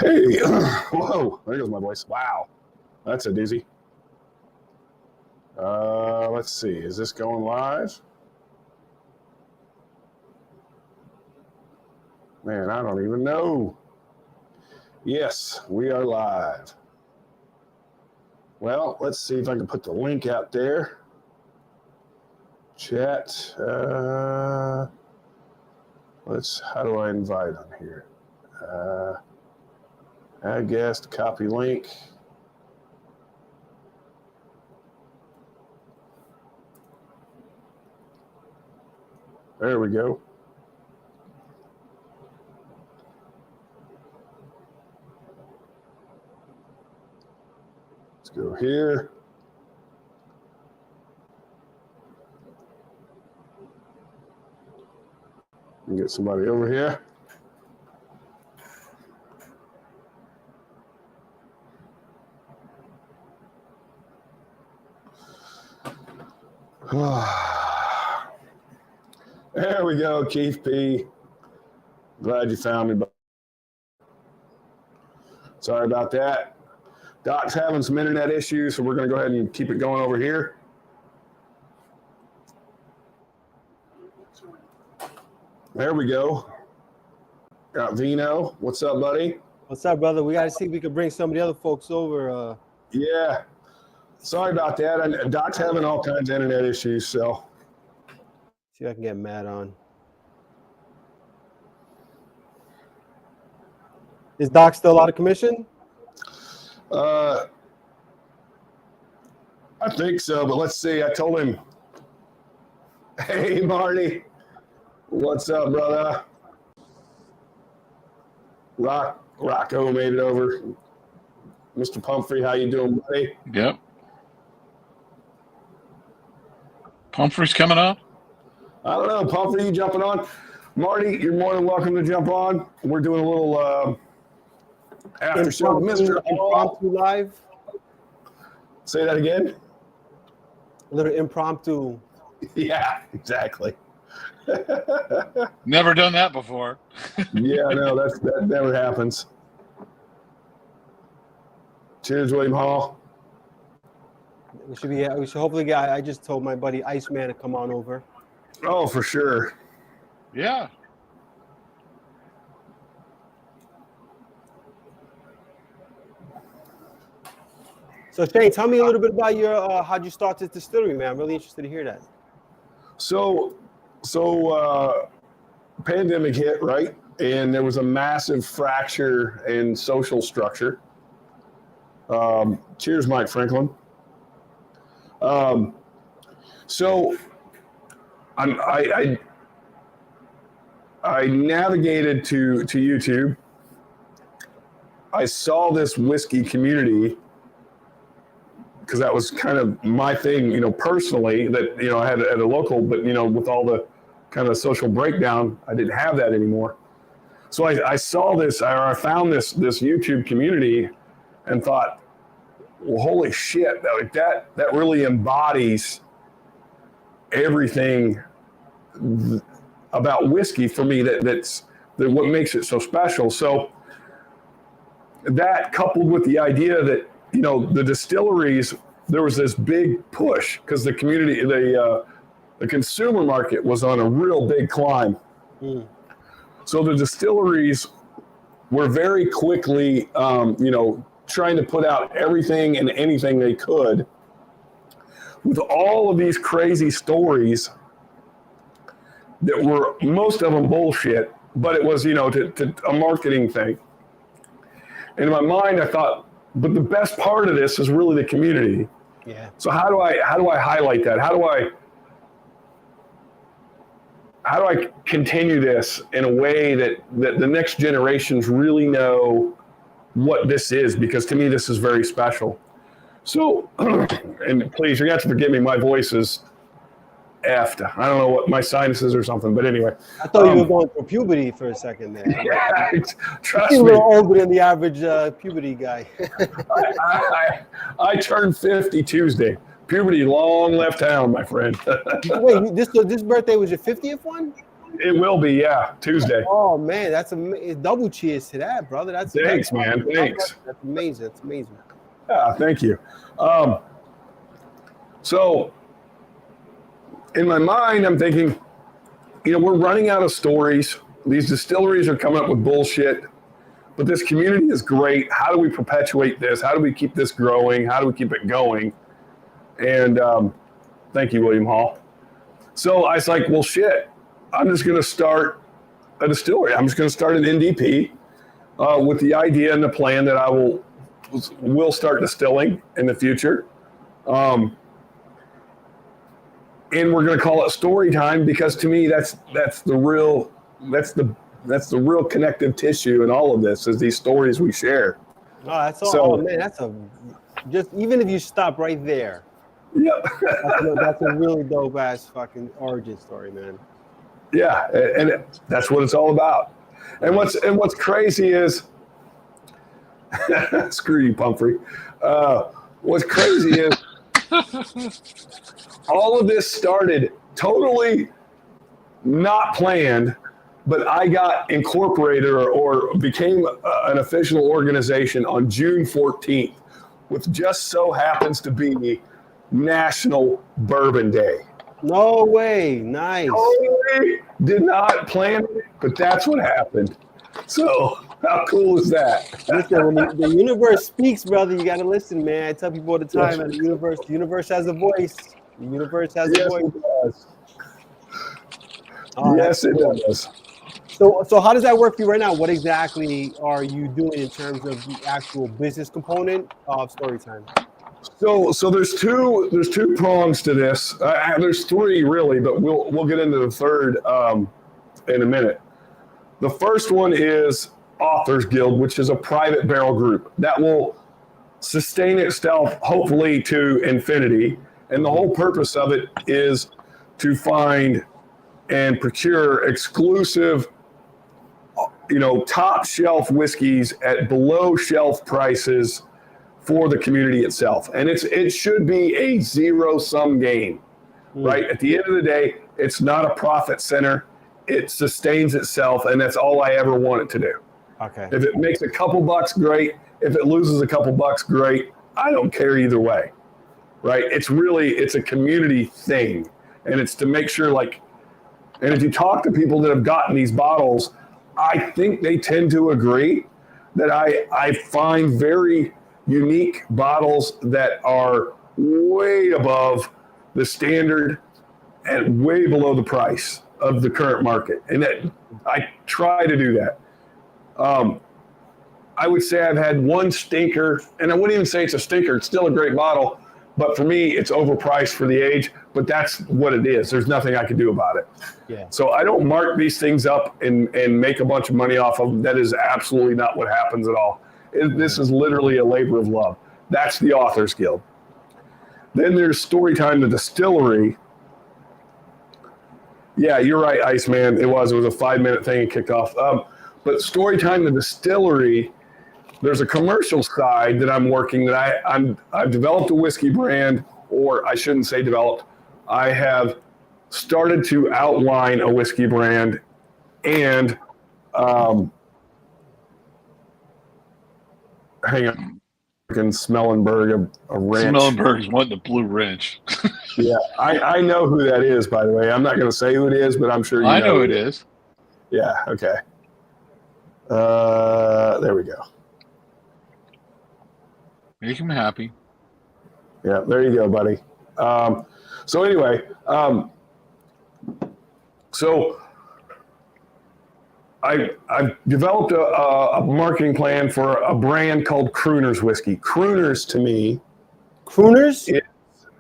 Hey, whoa, there goes my voice. Wow, that's a doozy. Let's see, is this going live? Man, I don't even know. Yes, we are live. Well, let's see if I can put the link out there. Chat. How do I invite on here? Add guest, copy link. There we go. Let's go here. And get somebody over here. There we go, Keith P. Glad you found me. Sorry about that. Doc's having some internet issues, so we're going to go ahead and keep it going over here. There we go. Got Vino. What's up, buddy? What's up, brother? We got to see if we can bring some of the other folks over. Yeah. Sorry about that. Doc's having all kinds of internet issues, so. See if I can get Matt on. Is Doc still out of commission? I think so, but let's see. I told him, hey, Marty. What's up, brother? Rocco made it over. Mr. Pumphrey, how you doing, buddy? Yep. Pumphrey's coming up? I don't know. Pumphrey, you jumping on? Marty, you're more than welcome to jump on. We're doing a little after show. Mr. Impromptu live. Say that again? A little impromptu. Yeah, exactly. Never done that before. Yeah, no, that never happens. Cheers, William Hall. We should hopefully get. I just told my buddy Iceman to come on over. Oh, for sure. Yeah. So Shane, tell me a little bit about your how'd you start this distillery, man? I'm really interested to hear that. So pandemic hit, right? And there was a massive fracture in social structure. Cheers, Mike Franklin. So I navigated to YouTube. I saw this whiskey community because that was kind of my thing, personally, that, I had at a local, but, with all the kind of social breakdown, I didn't have that anymore. So I saw this, or I found this YouTube community and thought, well, holy shit, that really embodies everything about whiskey for me. That's what makes it so special. So that, coupled with the idea that, the distilleries, there was this big push because the community, the consumer market was on a real big climb. Mm. So the distilleries were very quickly, trying to put out everything and anything they could with all of these crazy stories that were, most of them bullshit, but it was, to a marketing thing. And in my mind, I thought, but the best part of this is really the community. Yeah. So how do I highlight that? How do I continue this in a way that the next generations really know what this is? Because to me, this is very special. So, and please, you're going to have to forgive me. My voice is effed. I don't know what, my sinuses or something, but anyway. I thought you were going through puberty for a second there. Yeah, trust me. You're a little older than the average puberty guy. I turned 50 Tuesday. Puberty long left town, my friend. Wait, this birthday was your 50th one? It will be, yeah, Tuesday. Oh man, that's double cheers to that, brother. Thanks, man. Thanks. That's amazing. That's amazing. Yeah, thank you. So in my mind, I'm thinking, we're running out of stories. These distilleries are coming up with bullshit, but this community is great. How do we perpetuate this? How do we keep this growing? How do we keep it going? And thank you, William Hall. So I was like, well, shit, I'm just going to start a distillery. I'm just going to start an NDP with the idea and the plan that I will start distilling in the future. And we're going to call it story time because to me, that's the real connective tissue in all of this is these stories we share. Oh, that's all. So, oh man, just even if you stop right there. Yep. That's a really dope ass fucking origin story, man. Yeah, and that's what it's all about. And what's crazy is, screw you, Pumphrey. What's crazy is all of this started totally not planned, but I got incorporated or became an official organization on June 14th, which just so happens to be National Bourbon Day. No way. Nice. Totally did not plan it, but that's what happened. So how cool is that? Listen, when the universe speaks, brother, you got to listen, man. I tell people all the time, Yes. the universe has a voice. The universe has a voice. It does. Oh, Yes, it cool. does. So how does that work for you right now? What exactly are you doing in terms of the actual business component of Storytime? So there's two prongs to this. There's three really, but we'll get into the third in a minute. The first one is Authors Guild, which is a private barrel group that will sustain itself hopefully to infinity. And the whole purpose of it is to find and procure exclusive, top shelf whiskeys at below shelf prices for the community itself. And it should be a zero-sum game, right? At the end of the day, it's not a profit center. It sustains itself, and that's all I ever want it to do. Okay. If it makes a couple bucks, great. If it loses a couple bucks, great. I don't care either way, right? It's a community thing, and it's to make sure, and if you talk to people that have gotten these bottles, I think they tend to agree that I find very unique bottles that are way above the standard and way below the price of the current market. And that I try to do that. I would say I've had one stinker, and I wouldn't even say it's a stinker. It's still a great bottle, but for me, it's overpriced for the age, but that's what it is. There's nothing I can do about it. Yeah. So I don't mark these things up and make a bunch of money off of them. That is absolutely not what happens at all. This is literally a labor of love. That's the Authors Guild. Then there's Storytime the Distillery. Yeah, you're right, Iceman. It was a 5-minute thing and kicked off. But Storytime the Distillery, there's a commercial side that I'm working that I've developed a whiskey brand, or I shouldn't say developed. I have started to outline a whiskey brand, and hang on, Smellenberg, a wrench. Smellenberg's wanting the blue wrench. Yeah, I know who that is, by the way. I'm not going to say who it is, but I'm sure you know. I know who it is. Yeah, okay. There we go. Make him happy. Yeah, there you go, buddy. So anyway, so I've developed a marketing plan for a brand called Crooners Whiskey. Crooners to me, Crooners?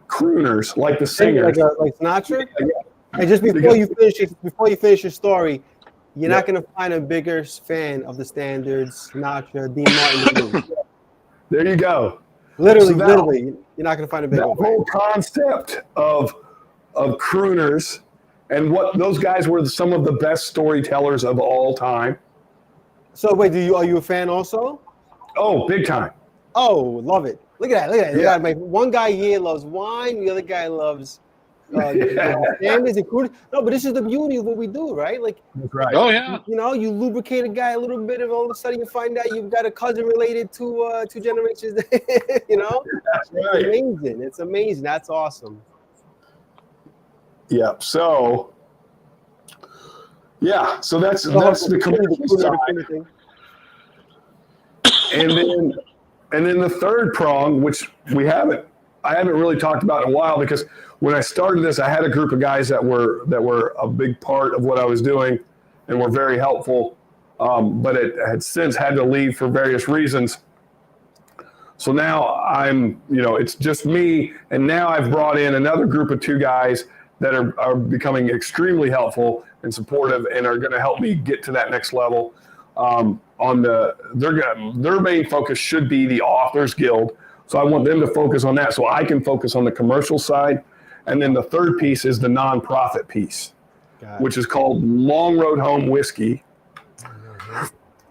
Crooners, like the singers. Like Sinatra? Yeah. And just before you finish your story, you're not going to find a bigger fan of the standards, Sinatra, Dean Martin. There you go. Literally, So you're not going to find a bigger that fan. whole concept of crooners, and what those guys were some of the best storytellers of all time. So wait, are you a fan also? Oh, big time. Oh, love it. Look at that. Yeah. Like one guy here loves wine, the other guy loves the standards, including no. But this is the beauty of what we do, right? Like, That's right. Oh yeah. you know, you lubricate a guy a little bit, and all of a sudden you find out you've got a cousin related to 2 generations. You know, That's it's right. amazing. It's amazing. That's awesome. Yeah. So that's the commercial side. And then the third prong, which I haven't really talked about in a while, because when I started this, I had a group of guys that were a big part of what I was doing and were very helpful, but it had since had to leave for various reasons. So now it's just me, and now I've brought in another group of 2 guys that are becoming extremely helpful and supportive, and are going to help me get to that next level. Their main focus should be the Authors Guild. So I want them to focus on that so I can focus on the commercial side. And then the third piece is the nonprofit piece, which is called Long Road Home Whiskey.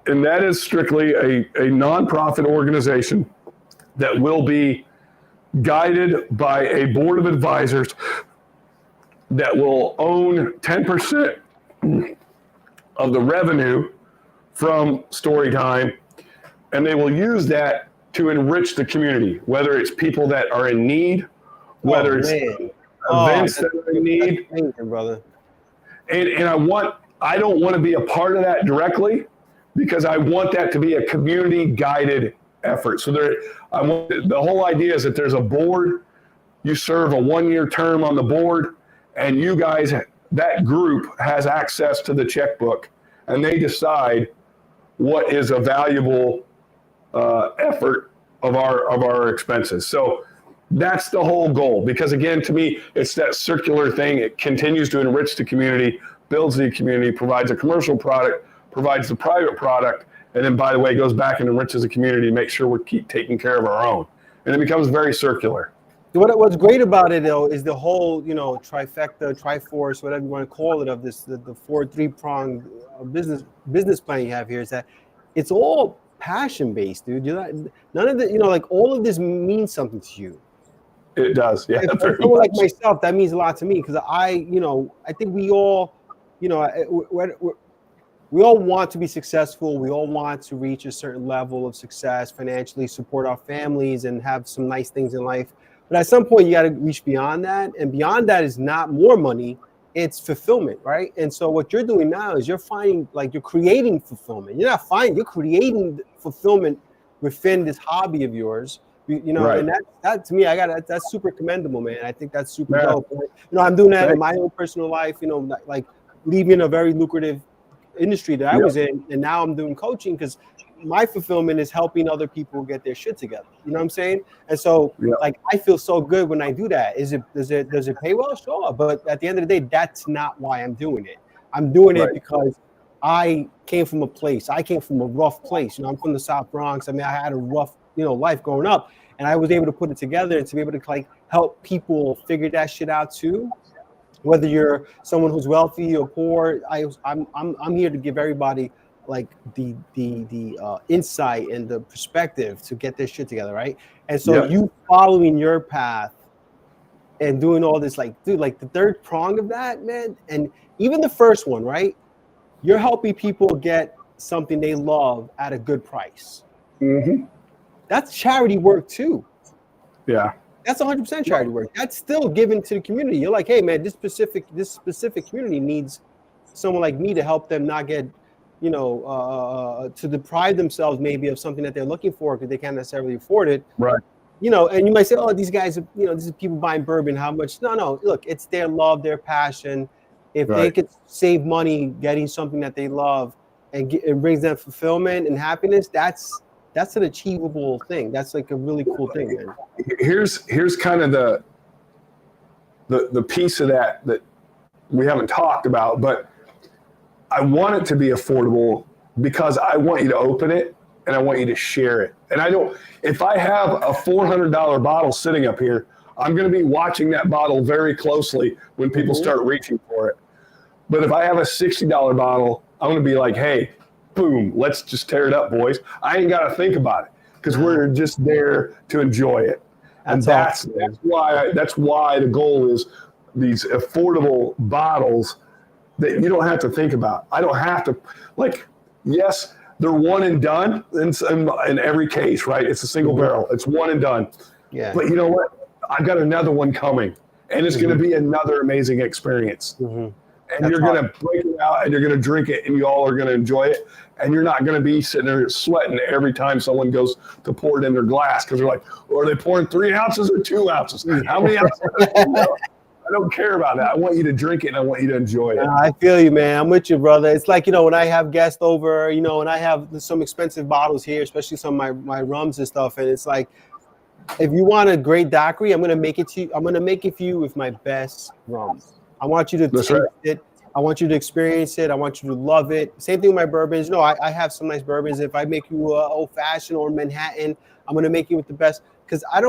And that is strictly a nonprofit organization that will be guided by a board of advisors that will own 10% of the revenue from Storytime, and they will use that to enrich the community, whether it's people that are in need, whether it's events that are in need. Amazing, brother. And I don't want to be a part of that directly, because I want that to be a community guided effort. So the whole idea is that there's a board, you serve a 1-year term on the board, and you guys, that group has access to the checkbook, and they decide what is a valuable effort of our expenses. So that's the whole goal, because again, to me, it's that circular thing. It continues to enrich the community, builds the community, provides a commercial product, provides the private product, and then, by the way, goes back and enriches the community to make sure we keep taking care of our own. And it becomes very circular. What's great about it, though, is the whole, trifecta, triforce, whatever you want to call it, of this, the 3-pronged business plan you have here, is that it's all passion based, dude. None of the, all of this means something to you. It does, yeah. For someone like myself, that means a lot to me, because I think we all, we all want to be successful. We all want to reach a certain level of success financially, support our families, and have some nice things in life. But at some point, you got to reach beyond that. And beyond that is not more money, it's fulfillment, right? And so what you're doing now is you're creating fulfillment. You're creating fulfillment within this hobby of yours. Right. And that to me, that's super commendable, man. I think that's super dope. I'm doing that in my own personal life, like leaving a very lucrative industry that I was in, and now I'm doing coaching because my fulfillment is helping other people get their shit together. You know what I'm saying? And so I feel so good when I do that. Does it pay well? Sure. But at the end of the day, that's not why I'm doing it. I'm doing it because I came from a place. I came from a rough place. I'm from the South Bronx. I mean, I had a rough, life growing up, and I was able to put it together and to be able to help people figure that shit out too. Whether you're someone who's wealthy or poor, I'm here to give everybody the insight and the perspective to get their shit together, right? And so you following your path and doing all this, the third prong of that, man, and even the first one, right? You're helping people get something they love at a good price. Mm-hmm. That's charity work too. Yeah. That's 100% charity work. That's still given to the community. You're like, hey, man, this specific community needs someone like me to help them not get, to deprive themselves maybe of something that they're looking for because they can't necessarily afford it. Right. And you might say, oh, these guys, these are people buying bourbon. How much? No. Look, it's their love, their passion. If they could save money getting something that they love and it brings them fulfillment and happiness, that's an achievable thing. That's a really cool thing, man. Here's kind of the piece of that we haven't talked about, but I want it to be affordable because I want you to open it and I want you to share it. And if I have a $400 bottle sitting up here, I'm going to be watching that bottle very closely when people start reaching for it. But if I have a $60 bottle, I'm going to be like, hey, boom, let's just tear it up, boys. I ain't got to think about it because we're just there to enjoy it. And that's why the goal is these affordable bottles that you don't have to think about. I don't have to, like, yes, they're one and done in every case, right? It's a single barrel. It's one and done. Yeah. But you know what? I've got another one coming, and it's going to be another amazing experience. And That's you're going to break it out, and you're going to drink it, and you all are going to enjoy it. And you're not going to be sitting there sweating every time someone goes to pour it in their glass because they're like, well, are they pouring 3 ounces or 2 ounces? How many ounces? I don't care about that. I want you to drink it, and I want you to enjoy it. I feel you, man. I'm with you, brother. It's like, when I have guests over, and I have some expensive bottles here, especially some of my rums and stuff. And it's like, if you want a great daiquiri, I'm going to make it to you. I'm going to make it for you with my best rums. I want you to taste it. I want you to experience it. I want you to love it. Same thing with my bourbons. I have some nice bourbons. If I make you a old fashioned or Manhattan, I'm going to make you with the best, because I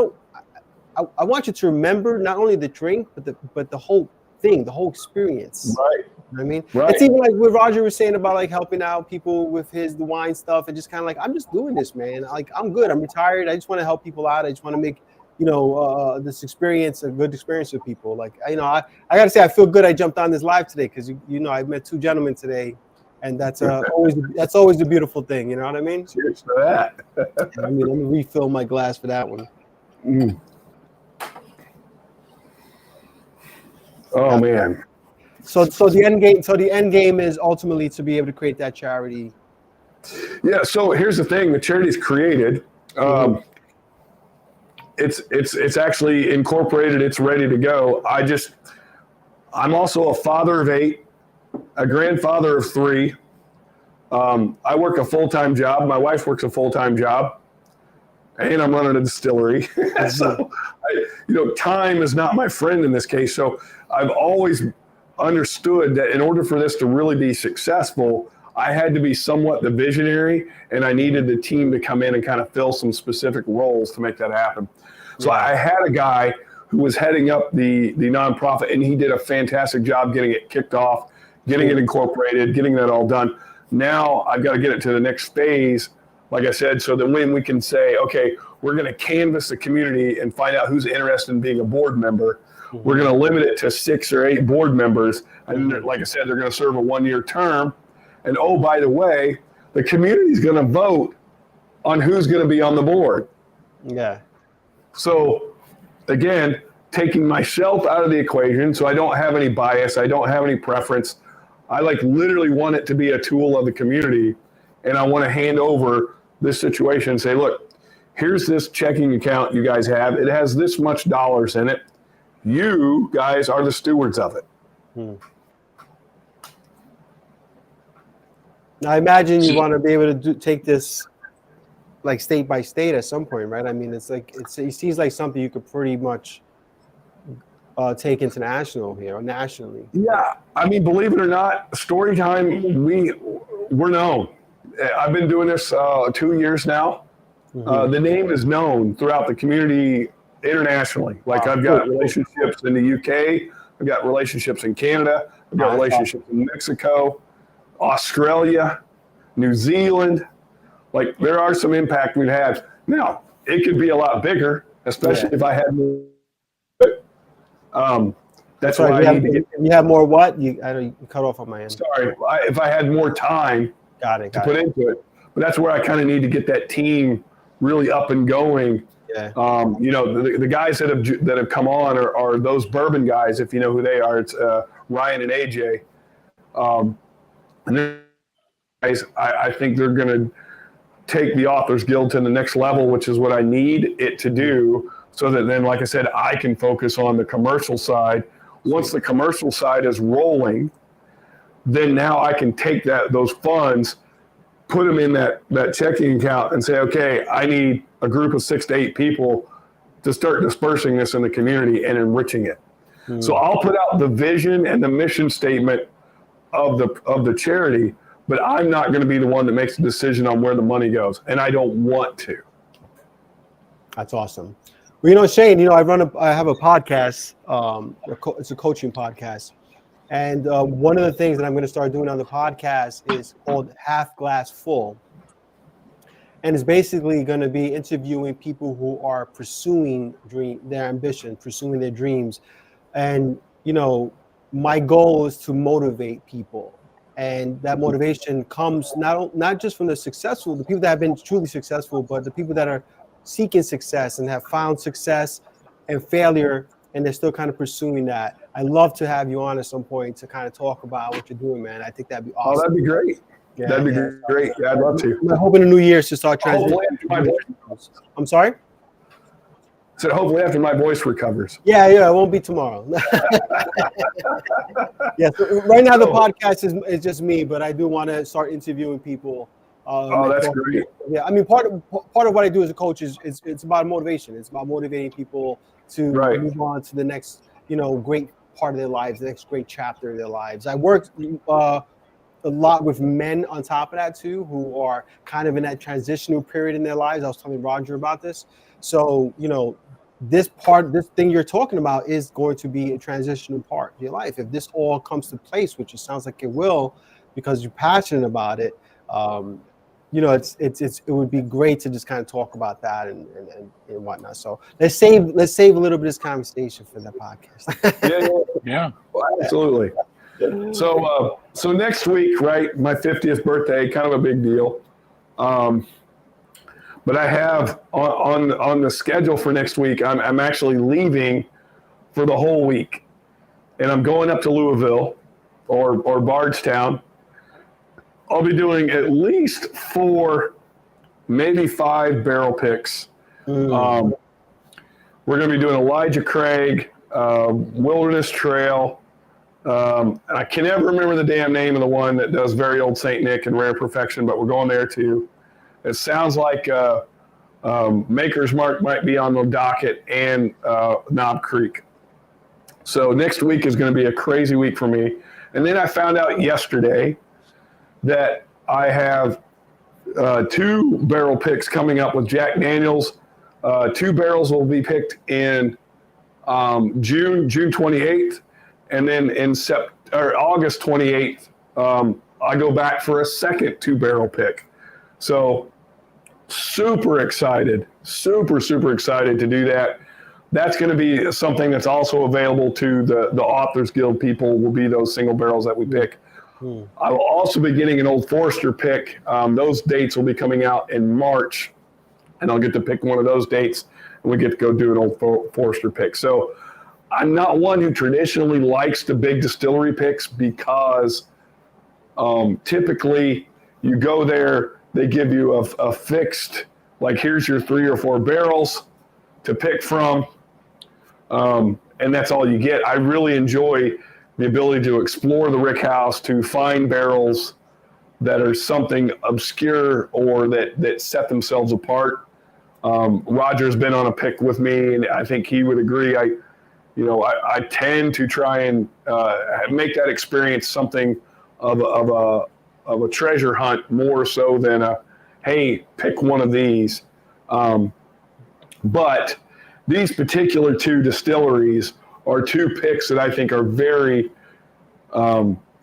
want you to remember not only the drink, but the whole thing, the whole experience. Right. You know what I mean? Right. It's even like what Roger was saying about like helping out people with the wine stuff, and just kind of like, I'm just doing this, man. Like, I'm good. I'm retired. I just want to help people out. I just want to make, this experience a good experience with people. Like, I got to say, I feel good I jumped on this live today because, I met 2 gentlemen today, and that's always a beautiful thing. You know what I mean? Cheers to that. Let me refill my glass for that one. Oh man. So the end game is ultimately to be able to create that charity. Yeah. So here's the thing: the charity's created. It's actually incorporated. It's ready to go. I'm also a father of 8, a grandfather of 3. I work a full-time job. My wife works a full-time job, and I'm running a distillery. So, time is not my friend in this case. So I've always understood that in order for this to really be successful, I had to be somewhat the visionary, and I needed the team to come in and kind of fill some specific roles to make that happen. So I had a guy who was heading up the nonprofit, and he did a fantastic job getting it kicked off, getting it incorporated, getting that all done. Now I've got to get it to the next phase, like I said, so that when we can say, okay, we're going to canvass the community and find out who's interested in being a board member. We're going to limit it to 6 or 8 board members. And like I said, they're going to serve a 1-year term. And oh, by the way, the community is going to vote on who's going to be on the board. Yeah. So again, taking myself out of the equation, so I don't have any bias, I don't have any preference. I literally want it to be a tool of the community, and I want to hand over this situation and say, look, here's this checking account you guys have. It has this much dollars in it. You guys are the stewards of it. I imagine you want to be able to take this like state by state at some point, right? I mean, it seems like something you could pretty much take international here, or nationally. Yeah, I mean, believe it or not, Storytime, we're known. I've been doing this 2 years now. The name is known throughout the community internationally. Like, I've got relationships in the UK, I've got relationships in Canada, I've got relationships in Mexico, Australia, New Zealand. Like, there are some impact we've had. Now, it could be a lot bigger, especially if I had more. That's why I need to get. You have more what? You cut off on my end. Sorry, if I had more time to put into it. But that's where I kind of need to get that team really up and going. Yeah. The guys that have come on are those bourbon guys, if you know who they are. It's Ryan and AJ. And they're guys, I think they're going to take the Authors Guild to the next level, which is what I need it to do, so that then, like I said, I can focus on the commercial side. Once the commercial side is rolling, then now I can take those funds, put them in that checking account and say, okay, I need a group of 6 to 8 people to start dispersing this in the community and enriching it. So I'll put out the vision and the mission statement of the charity, but I'm not going to be the one that makes the decision on where the money goes, and I don't want to. That's awesome. Well, Shane, I have a podcast. It's a coaching podcast, and one of the things that I'm going to start doing on the podcast is called Half Glass Full, and it's basically going to be interviewing people who are pursuing their ambition, pursuing their dreams, and my goal is to motivate people. And that motivation comes not just from the people that have been truly successful, but the people that are seeking success and have found success and failure, and they're still kind of pursuing that. I'd love to have you on at some point to kind of talk about what you're doing, man. I think that'd be Oh, awesome. that'd be great. Yeah, That'd be great. Yeah, I'd love to. I'm hoping the new year to start Hopefully transitioning. after my voice, I'm sorry? so hopefully after my voice recovers. Yeah, it won't be tomorrow. Yeah, so right now the podcast is just me, but I do want to start interviewing people. Oh, that's great. Yeah, I mean, part of what I do as a coach is it's about motivation. It's about motivating people to move on to the next, great part of their lives, the next great chapter of their lives. I worked a lot with men on top of that too, who are kind of in that transitional period in their lives. I was telling Roger about this. So, this thing you're talking about is going to be a transitional part of your life. If this all comes to place, which it sounds like it will, because you're passionate about it, it would be great to just kind of talk about that and whatnot. So let's save a little bit of this conversation for the podcast. Yeah. Well, absolutely. So next week, right? My 50th birthday, kind of a big deal. But I have on the schedule for next week, I'm actually leaving for the whole week, and I'm going up to Louisville or Bardstown. I'll be doing at least 4, maybe 5 barrel picks. We're going to be doing Elijah Craig, Wilderness Trail. I can never remember the damn name of the one that does Very Old St. Nick and Rare Perfection, but we're going there too. It sounds like Maker's Mark might be on the docket, and Knob Creek. So next week is going to be a crazy week for me. And then I found out yesterday that I have 2 barrel picks coming up with Jack Daniels. 2 barrels will be picked in June 28th, and then in August 28th, I go back for a second 2 barrel pick. So super excited to do that. That's going to be something that's also available to the Authors Guild people, will be those single barrels that we pick. I will also be getting an Old Forester pick. Those dates will be coming out in March, and I'll get to pick one of those dates, and we get to go do an Old Forester pick. So I'm not one who traditionally likes the big distillery picks, because typically you go there, they give you a fixed, like, here's your 3 or 4 barrels to pick from, and that's all you get. I really enjoy the ability to explore the rick house, to find barrels that are something obscure or that set themselves apart. Roger's been on a pick with me, and I think he would agree. I tend to try and make that experience something of a treasure hunt, more so than hey, pick one of these. But these particular 2 distilleries are 2 picks that I think are very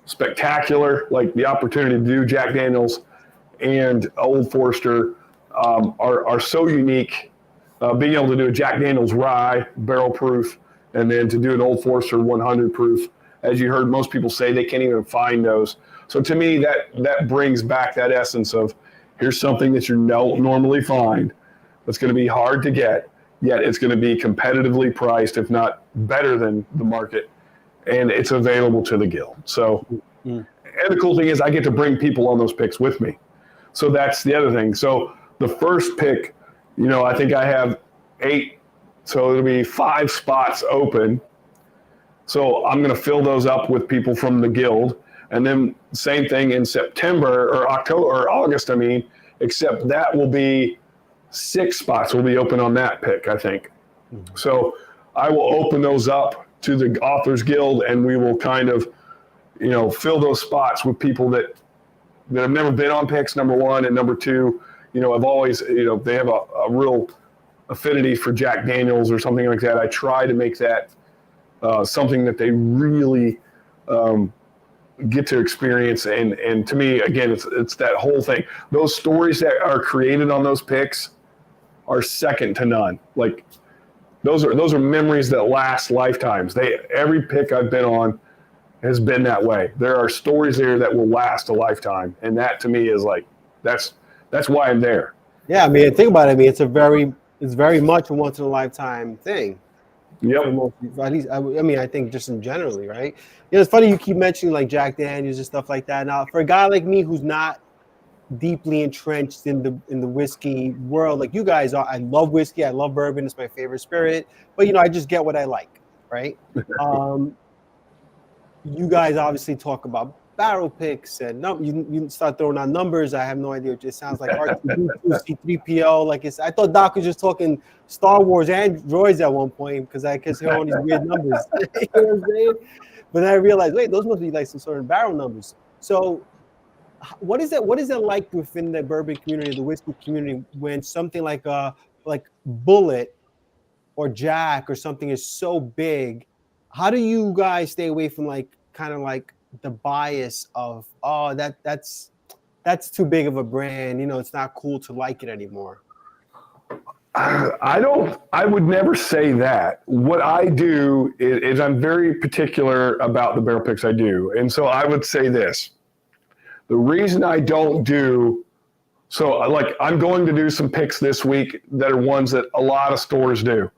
spectacular. Like, the opportunity to do Jack Daniels and Old Forester are so unique. Being able to do a Jack Daniels rye barrel proof, and then to do an Old Forester 100 proof, as you heard most people say, they can't even find those. So to me, that brings back that essence of, here's something that you don't normally find, that's going to be hard to get, yet it's going to be competitively priced, if not better than the market, and it's available to the guild. So, and the cool thing is I get to bring people on those picks with me. So that's the other thing. So the first pick, I think I have 8, so it'll be 5 spots open. So I'm going to fill those up with people from the guild. And then same thing in September or October or August, except that will be 6 spots will be open on that pick, I think. So I will open those up to the Authors Guild, and we will kind of, fill those spots with people that have never been on picks, number one, and number two, have always, they have a real affinity for Jack Daniels or something like that. I try to make that something that they really get to experience. And to me, again, it's that whole thing. Those stories that are created on those picks are second to none. Like, those are memories that last lifetimes. Every pick I've been on has been that way. There are stories there that will last a lifetime, and that to me is like that's why I'm there. Yeah, I mean, think about it. I mean, it's very much a once in a lifetime thing. Yep. For most people, at least, I mean, I think just in generally, right? Yeah, it's funny you keep mentioning like Jack Daniels and stuff like that. Now, for a guy like me who's not deeply entrenched in the whiskey world, like you guys are, I love whiskey, I love bourbon, it's my favorite spirit. But I just get what I like, right? You guys obviously talk about barrel picks and you start throwing out numbers. I have no idea what it sounds like. R2D2, C3PO. Like I thought Doc was just talking Star Wars and droids at one point because I guess hear all these weird numbers. You know what I'm saying? But then I realized, wait, those must be like some sort of barrel numbers. So what is it like within the bourbon community, the whiskey community, when something like Bullet or Jack or something is so big? How do you guys stay away from kind of the bias of, oh, that's too big of a brand, it's not cool to like it anymore? I would never say that. What I do is I'm very particular about the barrel picks I do. And so I would say this. The reason I don't do, I'm going to do some picks this week that are ones that a lot of stores do.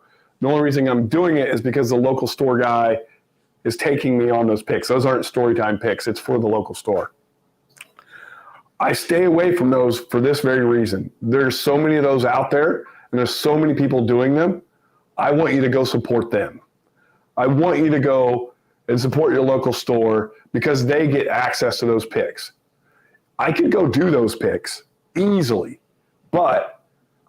The only reason I'm doing it is because the local store guy is taking me on those picks. Those aren't storytime picks. It's for the local store. I stay away from those for this very reason. There's so many of those out there, and there's so many people doing them. I want you to go support them. I want you to go and support your local store because they get access to those picks. I could go do those picks easily, but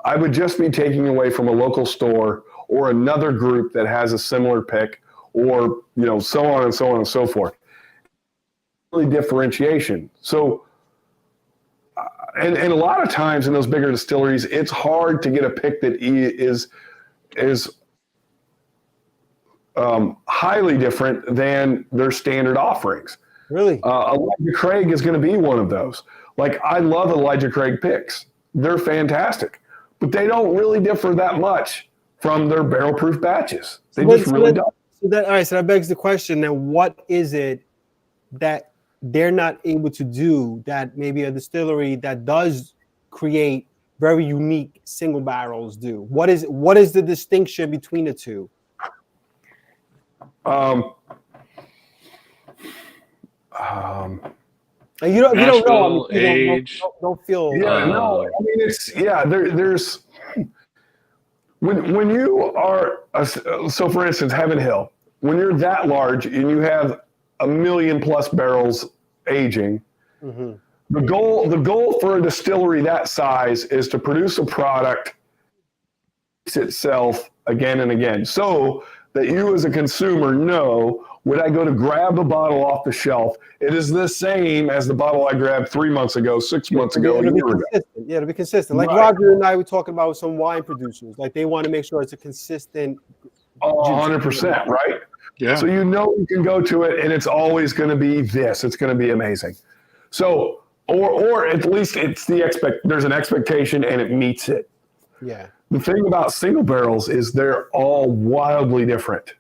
I would just be taking away from a local store or another group that has a similar pick, or so on and so on and so forth. Really differentiation. So, and a lot of times in those bigger distilleries, it's hard to get a pick that is highly different than their standard offerings. Really? Elijah Craig is going to be one of those. Like, I love Elijah Craig picks. They're fantastic, but they don't really differ that much from their barrel proof batches. They just really don't. So that begs the question, then what is it that they're not able to do that maybe a distillery that does create very unique single barrels do? What is the distinction between the two? You don't know. Age. Don't feel. Yeah, no. I mean, there's when you are so for instance, Heaven Hill, when you're that large and you have 1 million plus barrels aging, mm-hmm. the goal for a distillery that size is to produce a product itself again and again, so that you as a consumer know, when I go to grab a bottle off the shelf, it is the same as the bottle I grabbed 3 months ago, 6 months ago, a year ago. Yeah, to be consistent. Like right. Roger and I were talking about with some wine producers. Like, they want to make sure it's a consistent. 100%, right? Yeah. So you can go to it and it's always going to be this. It's going to be amazing. So, or at least there's an expectation and it meets it. Yeah. The thing about single barrels is they're all wildly different.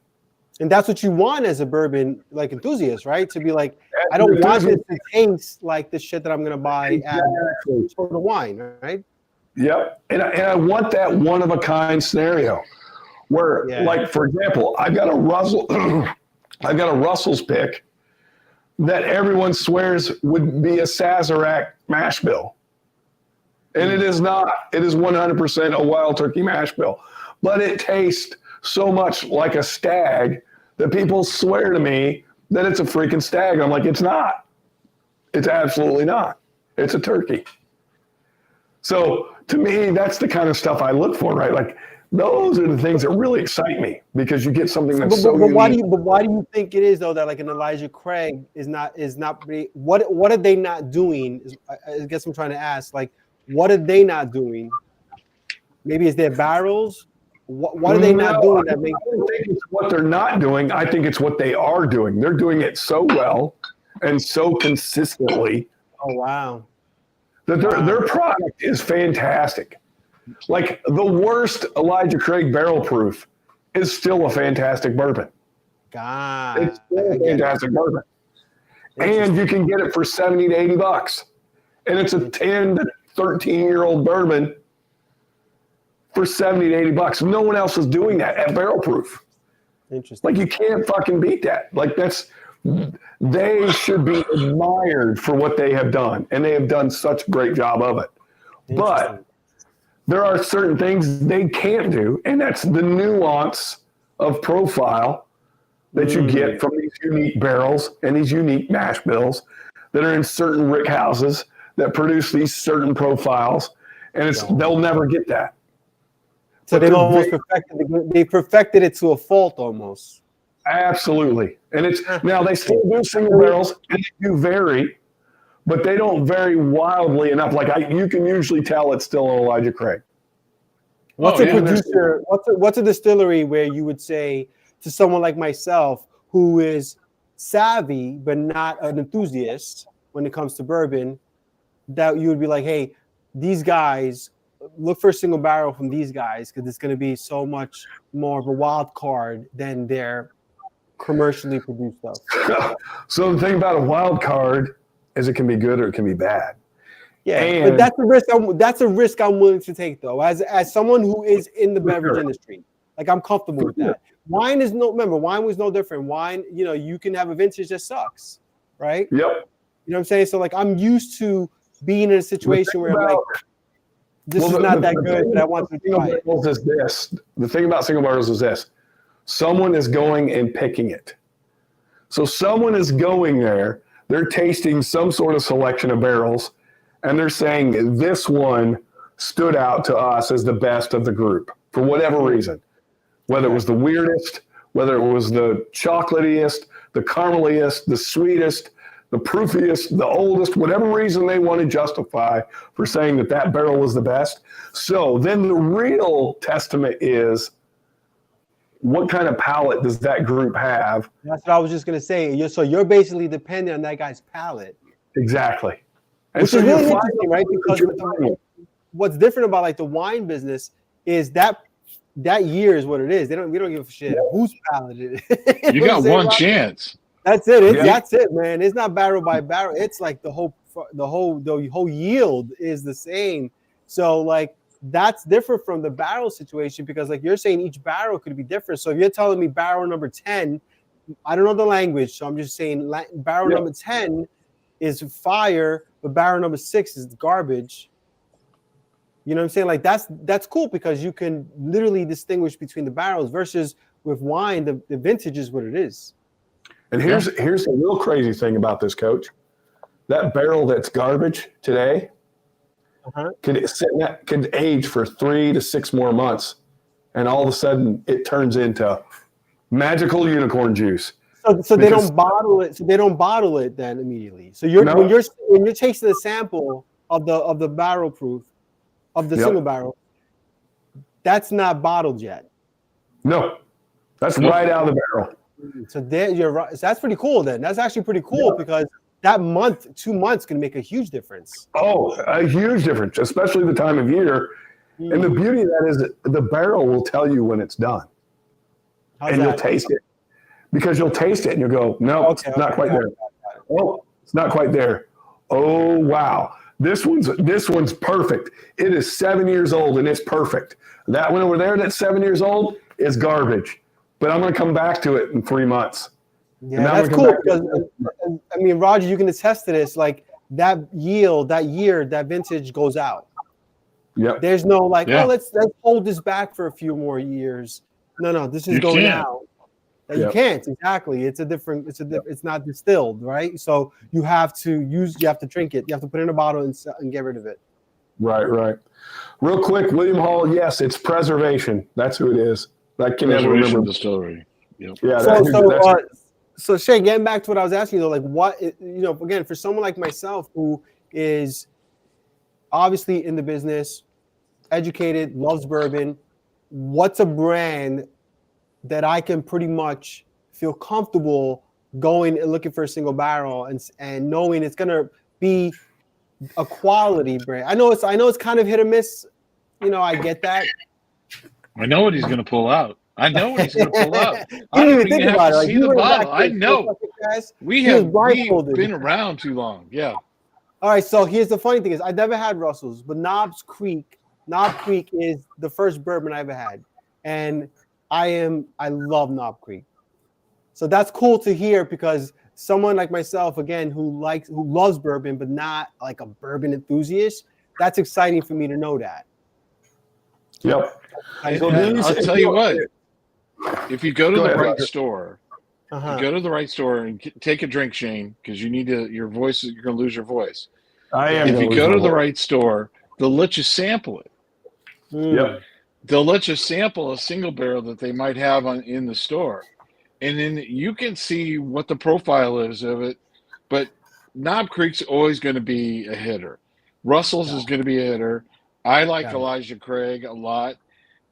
And that's what you want as a bourbon enthusiast, right? To be like, I don't want it to taste like the shit that I'm going to buy at Total Wine, right? Yep. And I want that one of a kind scenario where, for example, I've got a Russell's pick that everyone swears would be a Sazerac mash bill. And it is not. It is 100% a Wild Turkey mash bill. But it tastes so much like a stag that people swear to me that it's a freaking stag. I'm like, it's not. It's absolutely not. It's a turkey. So to me, that's the kind of stuff I look for, right? Like, those are the things that really excite me, because you get something that's so unique. But why do you think it is, though, that like an Elijah Craig is not what are they not doing? I guess I'm trying to ask, like, what are they not doing? Maybe it's their barrels. What are they not doing that makes? I don't think it's what they're not doing. I think it's what they are doing. They're doing it so well and so consistently. Oh, wow. That their product is fantastic. Like, the worst Elijah Craig barrel proof is still a fantastic bourbon. God, It's still a fantastic bourbon. And you can get it for 70 to 80 bucks. And it's a 10 to 13-year-old bourbon for 70 to 80 bucks. No one else is doing that at barrel proof. Interesting. Like, you can't fucking beat that. Like, they should be admired for what they have done. And they have done such a great job of it. But there are certain things they can't do. And that's the nuance of profile that you get from these unique barrels and these unique mash bills that are in certain rick houses that produce these certain profiles. And they'll never get that. So they've almost perfected it to a fault almost. Absolutely. And now they still do single barrels and they do vary, but they don't vary wildly enough. Like you can usually tell it's still Elijah Craig. What's a producer? What's a distillery where you would say to someone like myself who is savvy but not an enthusiast when it comes to bourbon, that you would be like, hey, these guys, look for a single barrel from these guys because it's going to be so much more of a wild card than their commercially produced stuff. So the thing about a wild card is it can be good or it can be bad. Yeah, but that's a risk. That's a risk I'm willing to take, though, as someone who is in the beverage industry. Like, I'm comfortable with that. Wine was no different. Wine, you can have a vintage that sucks, right? Yep. You know what I'm saying? So, like, I'm used to being in a situation where I'm like, this is not that good, but I want to try it. The thing about single barrels is this. Someone is going and picking it. So someone is going there, they're tasting some sort of selection of barrels, and they're saying this one stood out to us as the best of the group for whatever reason. Whether it was the weirdest, whether it was the chocolatiest, the carameliest, the sweetest, the proofiest, the oldest, whatever reason they want to justify for saying that barrel was the best. So then the real testament is, what kind of palate does that group have? That's what I was just going to say. So you're basically dependent on that guy's palate. Exactly. Which is really interesting, right? Because what's different about like the wine business is that year is what it is. We don't give a shit whose palate it is. You got one chance. That's it. That's it, man. It's not barrel by barrel. It's like the whole yield is the same. So like that's different from the barrel situation because like you're saying each barrel could be different. So if you're telling me barrel number 10, I don't know the language, so I'm just saying barrel number 10 is fire, but barrel number 6 is garbage. You know what I'm saying? Like that's cool because you can literally distinguish between the barrels versus with wine, the vintage is what it is. And here's the real crazy thing about this, Coach. That barrel that's garbage today could age for 3 to 6 more months, and all of a sudden it turns into magical unicorn juice. So they don't bottle it. So they don't bottle it then immediately. So when you're tasting a sample of the barrel proof of the single barrel, that's not bottled yet. No, that's right out of the barrel. So you're right. So that's pretty cool. Then that's actually pretty cool because that 2 months can make a huge difference. Oh, a huge difference, especially the time of year. And the beauty of that is that the barrel will tell you when it's done. You'll taste it. Because you'll taste it and you'll go, no, it's not quite there. Oh, it's not quite there. Oh, wow. This one's perfect. It is 7 years old and it's perfect. That one over there that's 7 years old is garbage. But I'm going to come back to it in 3 months. Yeah, that's cool. Because, I mean, Roger, you can attest to this. Like that yield, that year, that vintage goes out. Yeah. There's no like, let's hold this back for a few more years. No, this is going out. You can't, exactly. It's not distilled, right? So you have to drink it. You have to put it in a bottle and get rid of it. Right. Real quick, William Hall, yes, it's preservation. That's who it is. I can never remember. Distillery. Yep. Yeah. So Shay, getting back to what I was asking, like what, again, for someone like myself who is obviously in the business, educated, loves bourbon, what's a brand that I can pretty much feel comfortable going and looking for a single barrel and knowing it's gonna be a quality brand? I know it's kind of hit or miss. I get that. I know what he's going to pull out. I know what he's going to pull up. You I didn't don't even think even have about to it. Like, see he the went back bottle. there I so know. fucking fast. We've He was been blindfolded. around too long. Yeah. All right, so here's the funny thing is I never had Russell's, but Knob Creek is the first bourbon I ever had. And I love Knob Creek. So that's cool to hear because someone like myself, again, who loves bourbon, but not like a bourbon enthusiast, that's exciting for me to know that. Yep. And, So and these, I'll tell you what, if you go to Go the ahead, right Roger. store, Uh-huh. you go to the right store and take a drink, Shane, because you need to. Your voice, you're going to lose your voice. I am. If gonna you lose go my to the voice. right store, they'll let you sample it. Yep. They'll let you sample a single barrel that they might have in the store, and then you can see what the profile is of it. But Knob Creek's always going to be a hitter. Russell's is going to be a hitter. I like Elijah Craig a lot,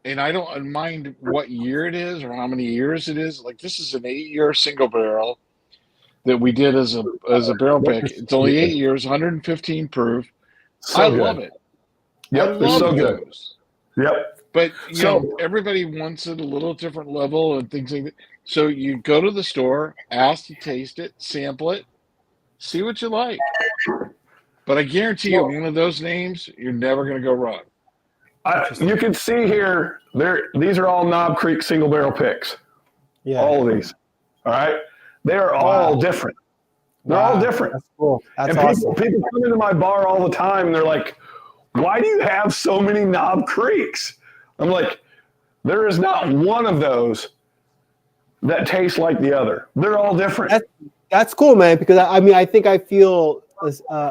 and I don't mind what year it is or how many years it is. Like, this is an 8-year single barrel that we did as a barrel pick. It's only 8 years, 115 proof. So I good. love it. Yep. I They're love so good. those. Yep. But So everybody wants it a little different level and things like that. So you go to the store, ask to taste it, sample it, see what you like. But I guarantee you, one of those names, you're never going to go wrong. you can see here, these are all Knob Creek single barrel picks. Yeah. All of these. All right. They are all different. They're all different. That's cool. That's and awesome. people come into my bar all the time and they're like, why do you have so many Knob Creeks? I'm like, there is not one of those that tastes like the other. They're all different. That's cool, man. Because I think I feel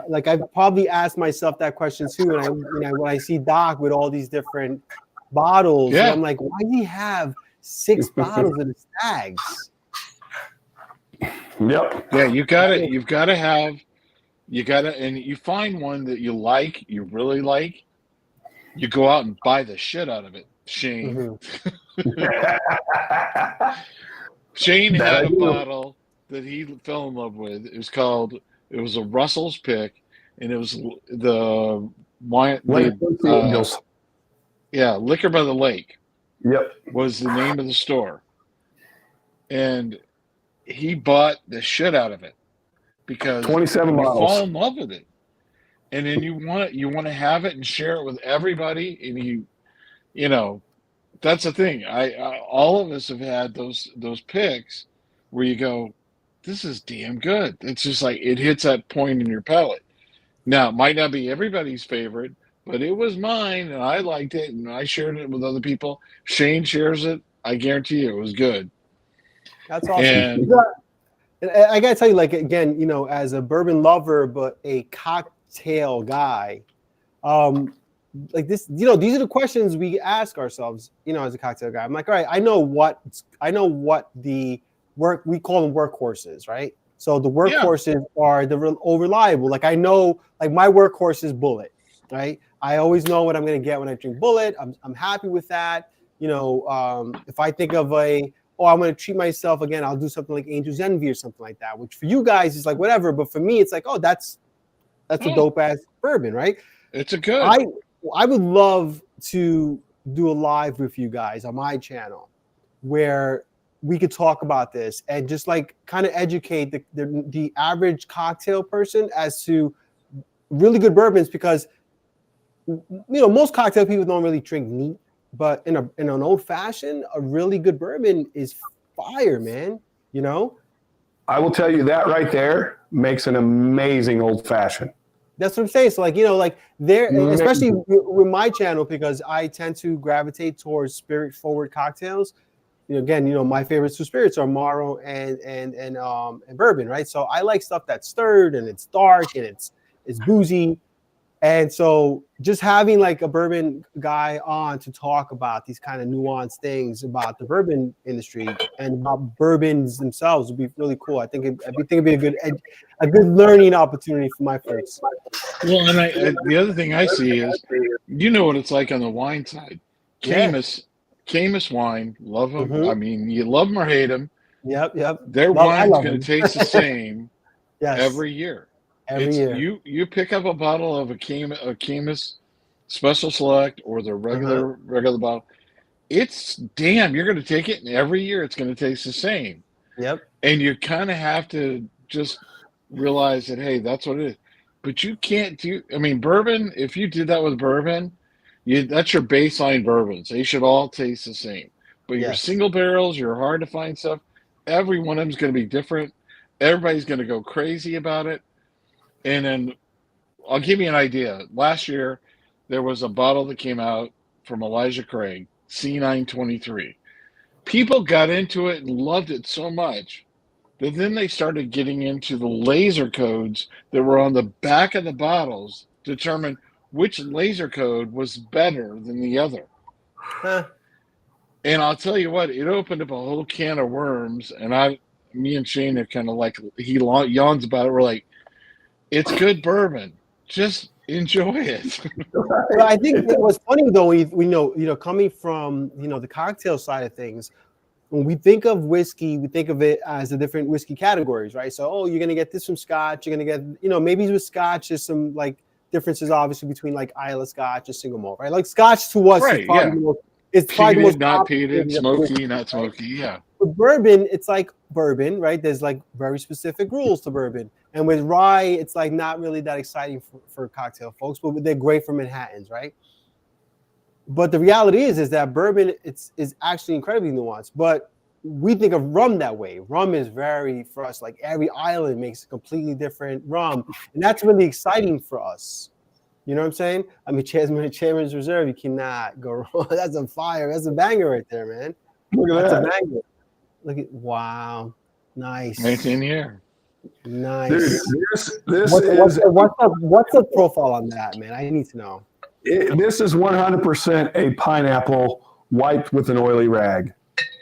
like I've probably asked myself that question too. And when I see Doc with all these different bottles, and I'm like, why do you have 6 bottles of the Stags? Yep. Yeah, you've got to, and you find one that you like, you really like, you go out and buy the shit out of it. Shane. Shane had a bottle that he fell in love with. It was a Russell's pick, and it was the wine. Liquor by the Lake. Yep. Was the name of the store. And he bought the shit out of it because 27 you bottles. fall in love with it. And then you want to have it and share it with everybody. And that's the thing. All of us have had those picks where you go, this is damn good. It's just like it hits that point in your palate. Now, it might not be everybody's favorite, but it was mine, and I liked it, and I shared it with other people. Shane shares it. I guarantee you, it was good. That's awesome. And I gotta tell you, like, again, as a bourbon lover but a cocktail guy, like this, these are the questions we ask ourselves, as a cocktail guy. I'm like, all right, I know what the we call them workhorses, right? So the workhorses are the reliable. Like, I know, like, my workhorse is Bullet, right? I always know what I'm gonna get when I drink Bullet. I'm happy with that. If I think of I'm going to treat myself again, I'll do something like Angel's Envy or something like that, which for you guys is like whatever, but for me, it's like, that's a dope ass bourbon, right? It's a good. I would love to do a live with you guys on my channel where we could talk about this and just like kind of educate the average cocktail person as to really good bourbons, because most cocktail people don't really drink neat. But in an old fashioned, a really good bourbon is fire, man. I will tell you that right there makes an amazing old fashioned. That's what I'm saying. So, especially with my channel, because I tend to gravitate towards spirit forward cocktails. Again, my favorite 2 spirits are Amaro and bourbon, right? So I like stuff that's stirred and it's dark and it's boozy. And so just having like a bourbon guy on to talk about these kind of nuanced things about the bourbon industry and about bourbons themselves would be really cool. I think it'd be a good learning opportunity for my folks. Well, and the other thing I see is, what it's like on the wine side. Camus wine, love them. Mm-hmm. I mean, you love them or hate them. Yep. Their wine's going to taste the same every year. Every year. You pick up a bottle of a Camus Special Select or the regular bottle, it's damn, you're going to take it, and every year it's going to taste the same. Yep. And you kind of have to just realize that, hey, that's what it is. But you can't do, I mean, bourbon, if you did that with bourbon, that's your baseline bourbons. They should all taste the same. But your Yes. single barrels, your hard to find stuff, every one of them is going to be different. Everybody's going to go crazy about it. And then I'll give you an idea. Last year, there was a bottle that came out from Elijah Craig, C923. People got into it and loved it so much that then they started getting into the laser codes that were on the back of the bottles to determine which laser code was better than the other. Huh. And I'll tell you what, it opened up a whole can of worms. And me and Shane are kind of like, he yawns about it. We're like, it's good bourbon. Just enjoy it. But I think what's funny though, we know, coming from the cocktail side of things, when we think of whiskey, we think of it as the different whiskey categories, right? So, you're gonna get this from Scotch. You're gonna get, maybe with Scotch, there's some like differences obviously between like Islay Scotch and single malt, right? Like Scotch to us Right, is probably yeah. the most, it's probably the Peated, most not peated, complicated of smoky, whiskey, not smoky, yeah. With bourbon, it's like bourbon, right? There's like very specific rules to bourbon. And with rye, it's like not really that exciting for cocktail folks, but they're great for Manhattans, right? But the reality is that bourbon is actually incredibly nuanced. But we think of rum that way. Rum is very, for us, like every island makes a completely different rum. And that's really exciting for us. You know what I'm saying? I mean, Chairman's Reserve, you cannot go wrong. That's a fire. That's a banger right there, man. Look at That's that. a banger. Look at, wow. Nice. Right in here. Nice. Dude, this What's the profile on that, man? I need to know. This is 100% a pineapple wiped with an oily rag.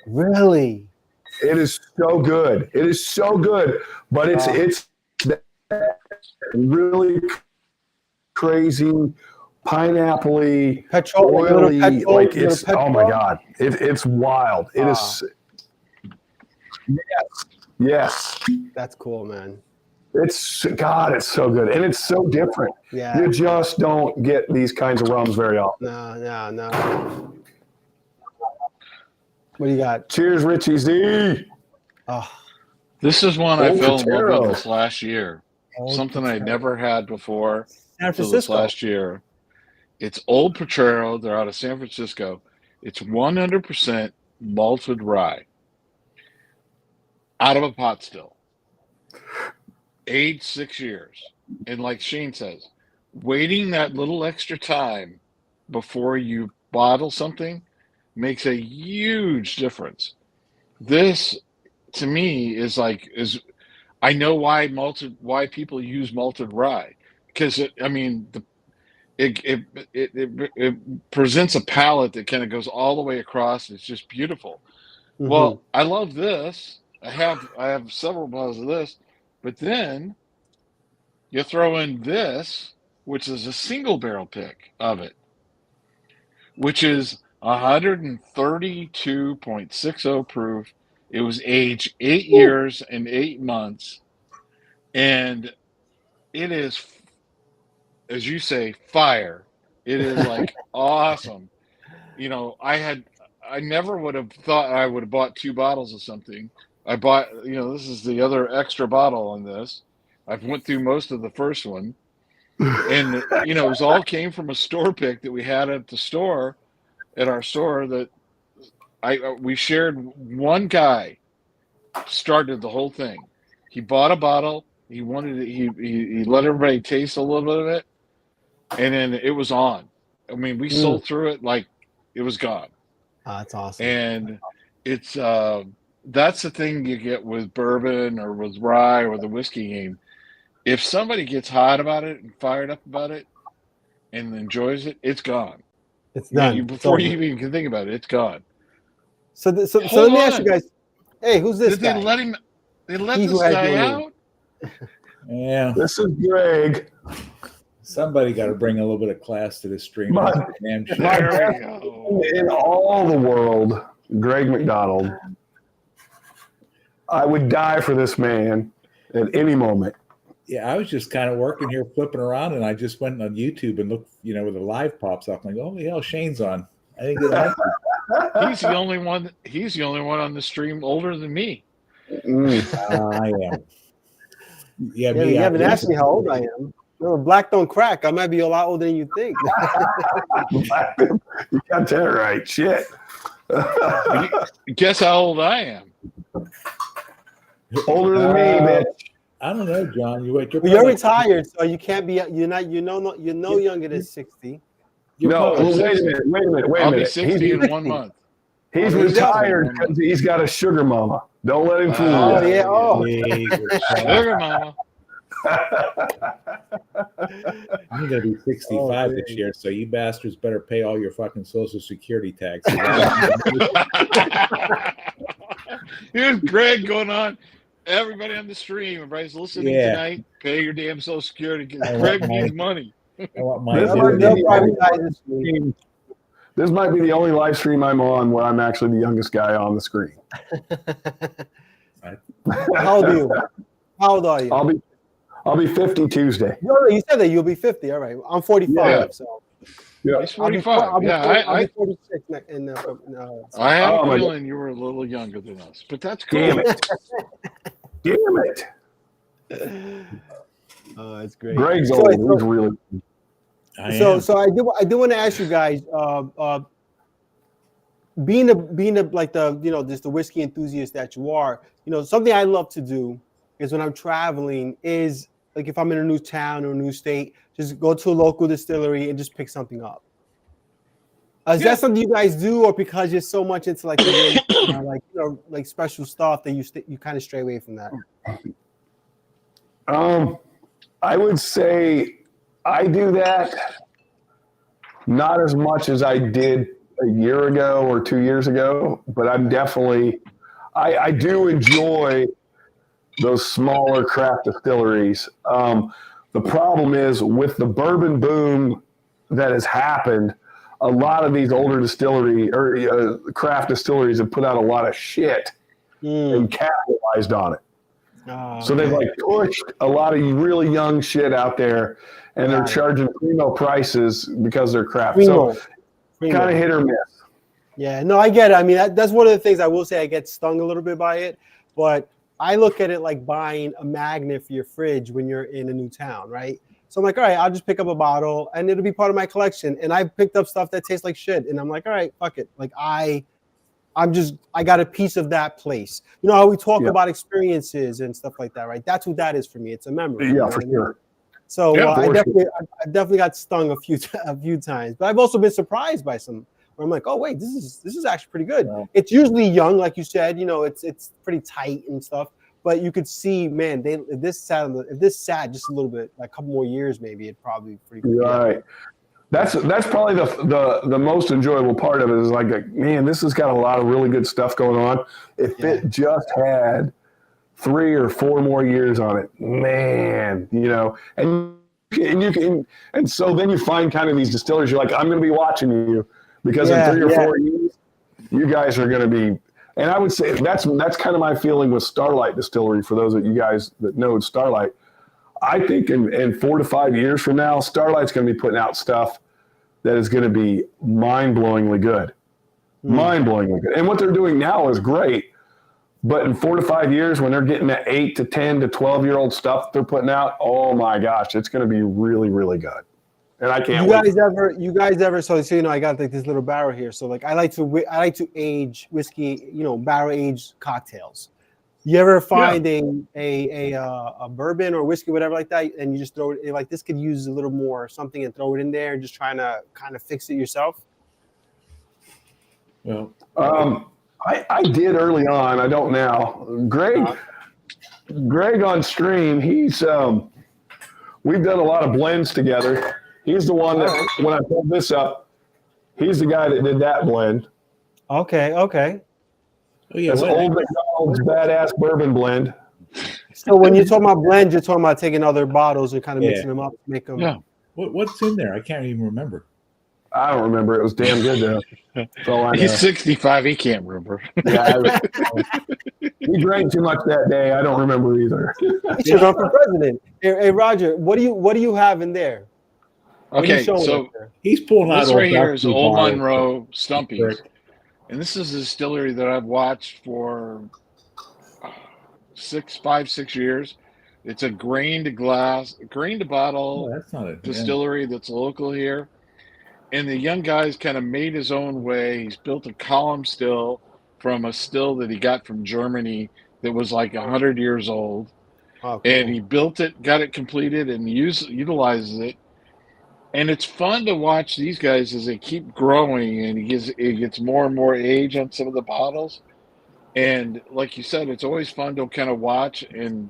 Really? It is so good. It is so good, but it's really crazy pineapple-y, oily, like it's, oh my God, it's wild. It is. Yes. That's cool, man. It's so good. And it's so different. Yeah. You just don't get these kinds of rums very often. No. What do you got? Cheers, Richie Z. Oh, This is one I Old fell in love Patero. with this last year. Something I never had before San until this Francisco. last year. It's Old Potrero. They're out of San Francisco. It's 100% malted rye. Out of a pot still. Aged 6 years. And like Shane says, waiting that little extra time before you bottle something makes a huge difference. This, to me, is I know why people use malted rye, because it presents a palette that kind of goes all the way across. It's just beautiful. Mhm. Well, I love this. I have several bottles of this, but then you throw in this, which is a single barrel pick of it, which is 132.60 proof. It was aged 8 years and 8 months, and it is, as you say, fire. It is like awesome. I never would have thought I would have bought 2 bottles of something. I bought, this is the other extra bottle on this. I've went through most of the first one, and it was all came from a store pick that we had at our store that we shared. One guy started the whole thing. He bought a bottle. He wanted it. He let everybody taste a little bit of it, and then it was on. I mean, we sold through it like it was gone. Oh, that's awesome. And it's that's the thing you get with bourbon or with rye or the whiskey game. If somebody gets hot about it and fired up about it and enjoys it, it's gone. It's done. Before you even can think about it, it's gone. So let me ask you guys. Hey, who's this Did guy? they let him? They let He this who has guy no name. out? Yeah, This is Greg. somebody got to bring a little bit of class to this stream. My- Damn sure. There we go. In all the world, Greg McDonald. I would die for this man at any moment. Yeah, I was just kind of working here, flipping around, and I just went on YouTube and looked, where the live pops up. I'm like, oh, hell, Shane's on. I didn't get that. He's the only one. He's the only one on the stream older than me. I am. Yeah, Yeah, me. you haven't I'm- asked me how old I am. No, black don't crack. I might be a lot older than you think. You got that right. Shit. Guess how old I am? Older than me, bitch. I don't know, John. You're Well, you're probably- retired, so you can't be. You're no younger than 60. You're No, probably- well, wait a minute. I'll be minute. 60 in 1 month. He's Oh, he's retired because he's got a sugar mama. Don't let him fool Oh you. yeah. Oh, Jesus Christ. Sugar mama. I'm gonna be 65 this year, so you bastards better pay all your fucking Social Security taxes. Here's Greg going on. Everybody on the stream, everybody's listening Yeah. tonight. Pay your damn Social Security because I Greg want my- needs money. I want my This they'll might be the privatize this week. only- This might be the only live stream I'm on where I'm actually the youngest guy on the screen. How old are you? How old are you? I'll be 50 Tuesday. No, you said that you'll be 50. All right. I'm 45, Yeah. so Yeah. He's 45. I'll be Yeah, 46 I had Oh, a my feeling you were a little younger than us, but that's cool. Damn it. Damn it. Oh, that's great. Greg's So- old. so- He's really. I So, am. so I do want to ask you guys, being a like the just the whiskey enthusiast that you are, something I love to do is when I'm traveling is like if I'm in a new town or a new state, just go to a local distillery and just pick something up. Is Yeah. that something you guys do, or because you're so much into like like special stuff that you kind of stray away from that? I would say I do that not as much as I did a year ago or 2 years ago, but I'm definitely, I do enjoy those smaller craft distilleries. The problem is with the bourbon boom that has happened, a lot of these older distillery or craft distilleries have put out a lot of shit and capitalized on it. So they've like pushed a lot of really young shit out there, and they're charging primo prices because they're crap. So kind of hit or miss. Yeah, no, I get it. I mean, that's one of the things I will say. I get stung a little bit by it, but I look at it like buying a magnet for your fridge when you're in a new town, right? So I'm like, all right, I'll just pick up a bottle, and it'll be part of my collection. And I picked up stuff that tastes like shit, and I'm like, all right, fuck it. Like I got a piece of that place. You know how we talk about experiences and stuff like that, right? That's what that is for me. It's a memory. Yeah, you know for what I mean? sure. So Yeah, I for definitely got stung a few times, but I've also been surprised by some where I'm like, oh wait, this is actually pretty good. Yeah. It's usually young, like you said, it's pretty tight and stuff. But you could see, man, if this sat just a little bit, like a couple more years, maybe it'd probably be pretty good. Right. That's probably the most enjoyable part of it is like, man, this has got a lot of really good stuff going on. If it just had 3 or 4 more years on it, man, and you can, and so then you find kind of these distillers. You're like, I'm going to be watching you because in 3 or 4 years, you guys are going to be. And I would say that's kind of my feeling with Starlight Distillery. For those of you guys that know Starlight, I think in 4 to 5 years from now, Starlight's going to be putting out stuff that is going to be mind-blowingly good. Mind-blowingly good. And what they're doing now is great. But in 4 to 5 years, when they're getting that 8 to 10 to 12-year-old stuff they're putting out, oh my gosh, it's going to be really, really good. And I can't wait. You guys ever? So I got like this little barrel here. So like I like to age whiskey, barrel aged cocktails. You ever find a bourbon or whiskey, whatever like that, and you just throw it like this could use a little more something and throw it in there, just trying to kind of fix it yourself? Well, I did early on. I don't now. Greg on stream. He's we've done a lot of blends together. He's the one that when I pulled this up, he's the guy that did that blend. Okay. oh yeah, That's Old McDonald's Badass Bourbon Blend. So when you're talking about blend, you're talking about taking other bottles and kind of mixing them up, make them. Yeah. what's in there? I can't even remember. I don't remember. It was damn good though. That's all I know. He's 65. He can't remember. He drank too much that day. I don't remember either. You should run for president. Hey, Roger, what do you have in there? What are you Okay, showing so up there? He's pulling out this old right here is Dr. Old bottles. Monroe Stumpies. And this is a distillery that I've watched for 6 years. It's a grain to glass, grain to Oh, bottle that's not a yeah. distillery that's local here. And the young guy's kind of made his own way. He's built a column still from a still that he got from Germany that was like 100 years old. Oh, And cool. he built it, got it completed, and utilizes it. And it's fun to watch these guys as they keep growing, and it gets more and more age on some of the bottles. And like you said, it's always fun to kind of watch. And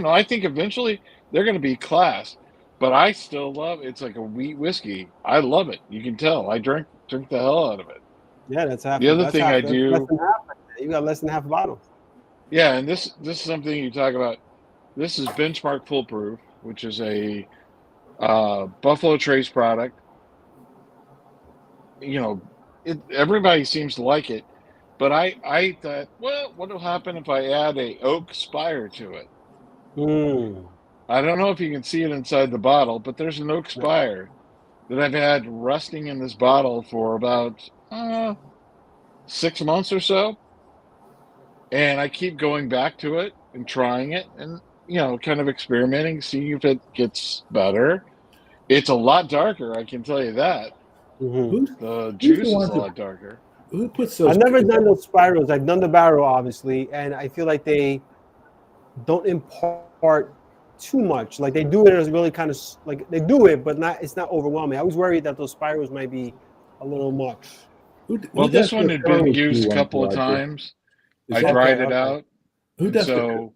I think eventually they're going to be class. But I still love it's like a wheat whiskey. I love it. You can tell. I drink the hell out of it. Yeah, that's half. The other That's thing half. I That's less do, than half. You got less than half a bottle. yeah, and this is something you talk about. This is Benchmark Foolproof, which is a Buffalo Trace product. Everybody seems to like it, but I thought, well, what will happen if I add a oak spire to it? Mm. I don't know if you can see it inside the bottle, but there's an oak spire that I've had rusting in this bottle for about 6 months or so, and I keep going back to it and trying it, and kind of experimenting, seeing if it gets better. It's a lot darker, I can tell you that. Hmm. Who's, The who's the juice is ones a lot darker. who puts those? I've never done those spirals. I've done the barrel, obviously, and I feel like they don't impart too much. Like they do it as really kind of like they do it, but not. It's not overwhelming. I was worried that those spirals might be a little much. Well, this one had been used a one, couple of Roger? times. Is I that- dried it okay. out. Who And does so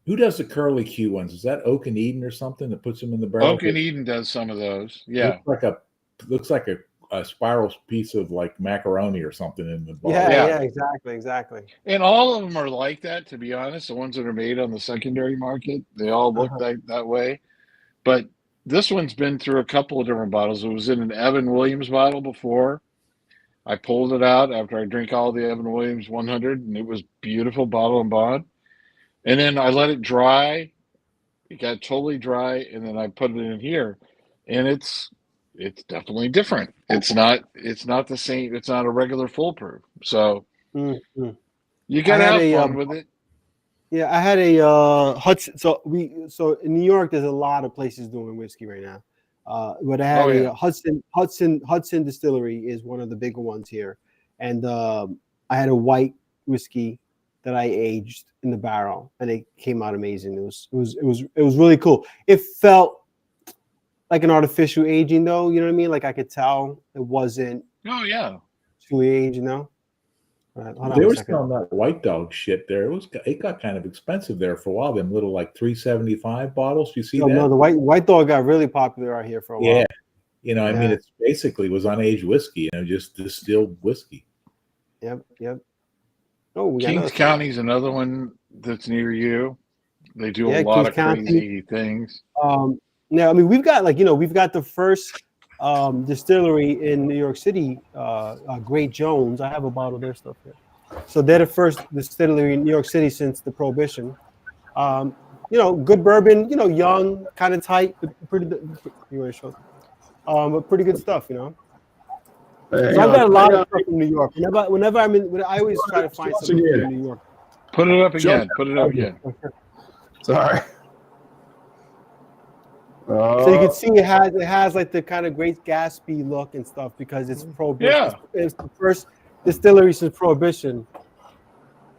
who does the curly Q ones? Is that Oak and Eden or something that puts them in the barrel? Oak and Eden does some of those. Yeah. Looks like a spiral piece of like macaroni or something in the bottle. Yeah, exactly. And all of them are like that, to be honest. The ones that are made on the secondary market, they all look that way. But this one's been through a couple of different bottles. It was in an Evan Williams bottle before. I pulled it out after I drank all the Evan Williams 100, and it was beautiful bottle and bond. And then I let it dry. It got totally dry, and then I put it in here, and it's definitely different. It's not the same. It's not a regular foolproof. So Mm-hmm. you gotta have fun with it. Yeah, I had a Hudson. So in New York, there's a lot of places doing whiskey right now. But I had a Hudson Distillery is one of the bigger ones here, and I had a white whiskey that I aged in the barrel, and it came out amazing. It was really cool. It felt like an artificial aging, though. You know what I mean? Like I could tell it wasn't. Oh yeah. Truly aged, They were selling that White Dog shit there. It got kind of expensive there for a while. Them little like 375 bottles. You see that? No, the White Dog got really popular out here for a while. Yeah, I mean, it's basically was unaged whiskey, just distilled whiskey. Yep. Oh, Kings County's another one that's near you. They do a lot of crazy things. Yeah, I mean, we've got the first distillery in New York City, Great Jones. I have a bottle of their stuff here. So they're the first distillery in New York City since the Prohibition. Good bourbon, young, kind of tight, but pretty good stuff, So I've got a lot of stuff in New York. Whenever I'm in, I always try to find something in New York. Put it up again. Sorry. So you can see it has like the kind of Great Gatsby look and stuff because it's Prohibition. Yeah. It's the first distillery since Prohibition.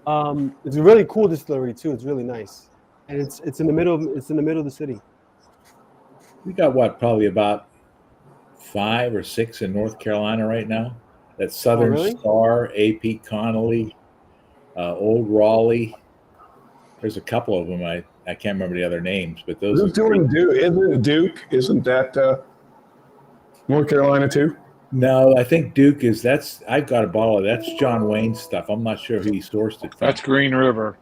It's a really cool distillery too. It's really nice, and it's in the middle of the city. We got probably about 5 or 6 in North Carolina right now. That's Southern Star, A.P. Connolly, Old Raleigh. There's a couple of them. I can't remember the other names, but those. Who's doing Duke? Isn't it Duke? Isn't that North Carolina too? No, I think Duke is. I've got a bottle of that's John Wayne's stuff. I'm not sure who he sourced it from. That's Green River.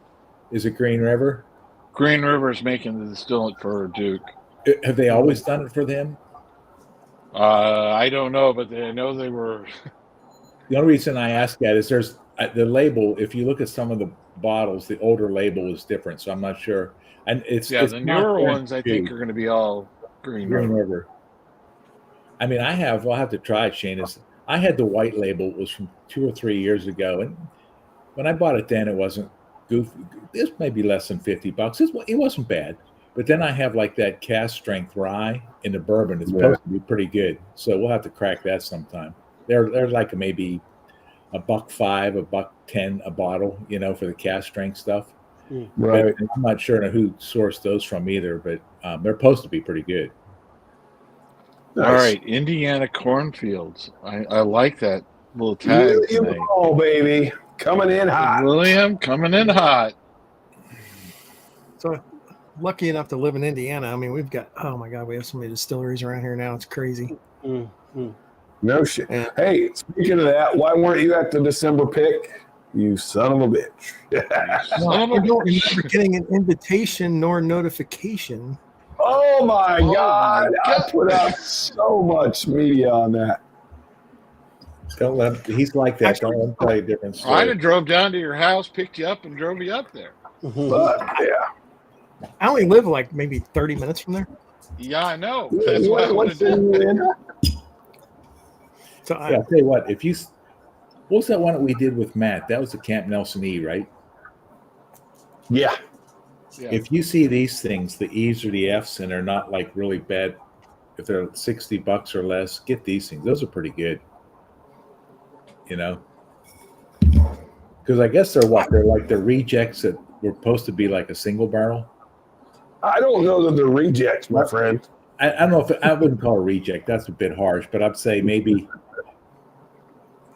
Is it Green River? Green River is making the distillant for Duke. Have they always done it for them? I don't know, but I know they were. The only reason I ask that is there's the label. If you look at some of the bottles, the older label is different, so I'm not sure. And it's the newer ones I think are going to be all Green River. I mean, I'll have to try it, Shane. I had the white label. It was from 2 or 3 years ago, and when I bought it then, it wasn't goofy. This may be less than $50. It wasn't bad. But then I have like that cast strength rye in the bourbon. It's supposed to be pretty good. So we'll have to crack that sometime. They're like maybe $1.05, $1.10 a bottle, for the cast strength stuff. Right. But I'm not sure who sourced those from either, but they're supposed to be pretty good. Nice. All right, Indiana cornfields. I like that little tag. William Hall, baby, coming in hot. William coming in hot. So lucky enough to live in Indiana. I mean, oh my God, we have so many distilleries around here now. It's crazy. No shit. Hey, speaking of that, why weren't you at the December pick? You son of a bitch. I don't remember getting an invitation nor notification. Oh my God. I put out so much media on that. Don't let him, he's like that. Don't let him play a different story. I'd have drove down to your house, picked you up, and drove you up there. But, yeah. I only live like maybe 30 minutes from there. Yeah, I know. That's what I want to do. So I'll tell you what, what was that one that we did with Matt? That was the Camp Nelson E, right? Yeah. If you see these things, the E's or the F's, and they're not like really bad, if they're $60 or less, get these things. Those are pretty good. Because I guess they're like the rejects that were supposed to be like a single barrel. I don't know that they're rejects, my friend. I don't know if I wouldn't call it reject. That's a bit harsh, but I'd say maybe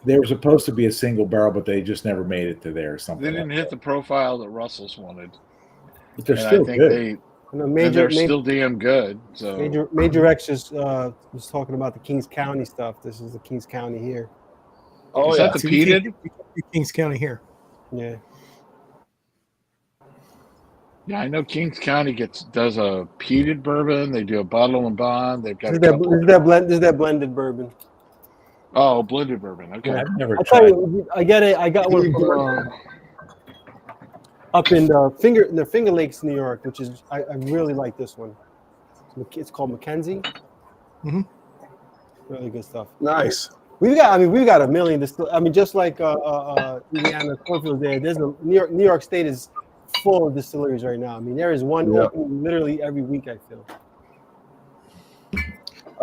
they were supposed to be a single barrel, but they just never made it to there or something. They didn't hit the profile that Russell's wanted. But they're still good. They're still damn good. So Major X just was talking about the Kings County stuff. This is the Kings County here. Oh, is that the peated? Kings County here. Yeah. Yeah, I know Kings County does a peated bourbon. They do a bottle and bond. They've got this is that blended bourbon. Oh, blended bourbon. Okay. Yeah, I've never I tried. I got one from up in the Finger Lakes, New York, which is I really like this one. It's called Mackenzie. Mm-hmm. Really good stuff. Nice. We've got a million. Just like Indiana cornfields there. There's New York State is full of distilleries right now. I mean, there is one opening literally every week, I feel.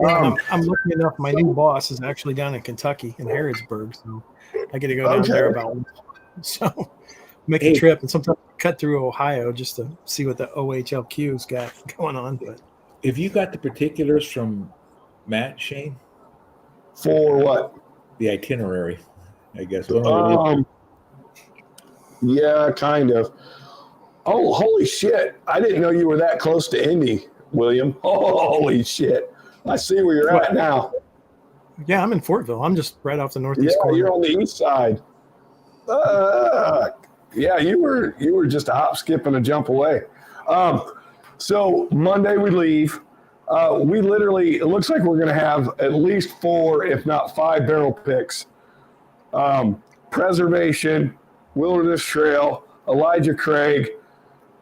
I'm lucky enough. My new boss is actually down in Kentucky in Harrodsburg, so I get to go down there about once. So make a trip, and sometimes cut through Ohio just to see what the OHLQ's got going on. But if you got the particulars from Matt, Shane, for what? The itinerary, I guess. Yeah, kind of. Oh, holy shit! I didn't know you were that close to Indy, William. Holy shit! I see where you're at now. Yeah, I'm in Fortville. I'm just right off the northeast corner. You're on the east side. Yeah, you were just a hop, skip, and a jump away. So Monday we leave. We literally, it looks like we're going to have at least 4, if not 5 barrel picks. Preservation, Wilderness Trail, Elijah Craig,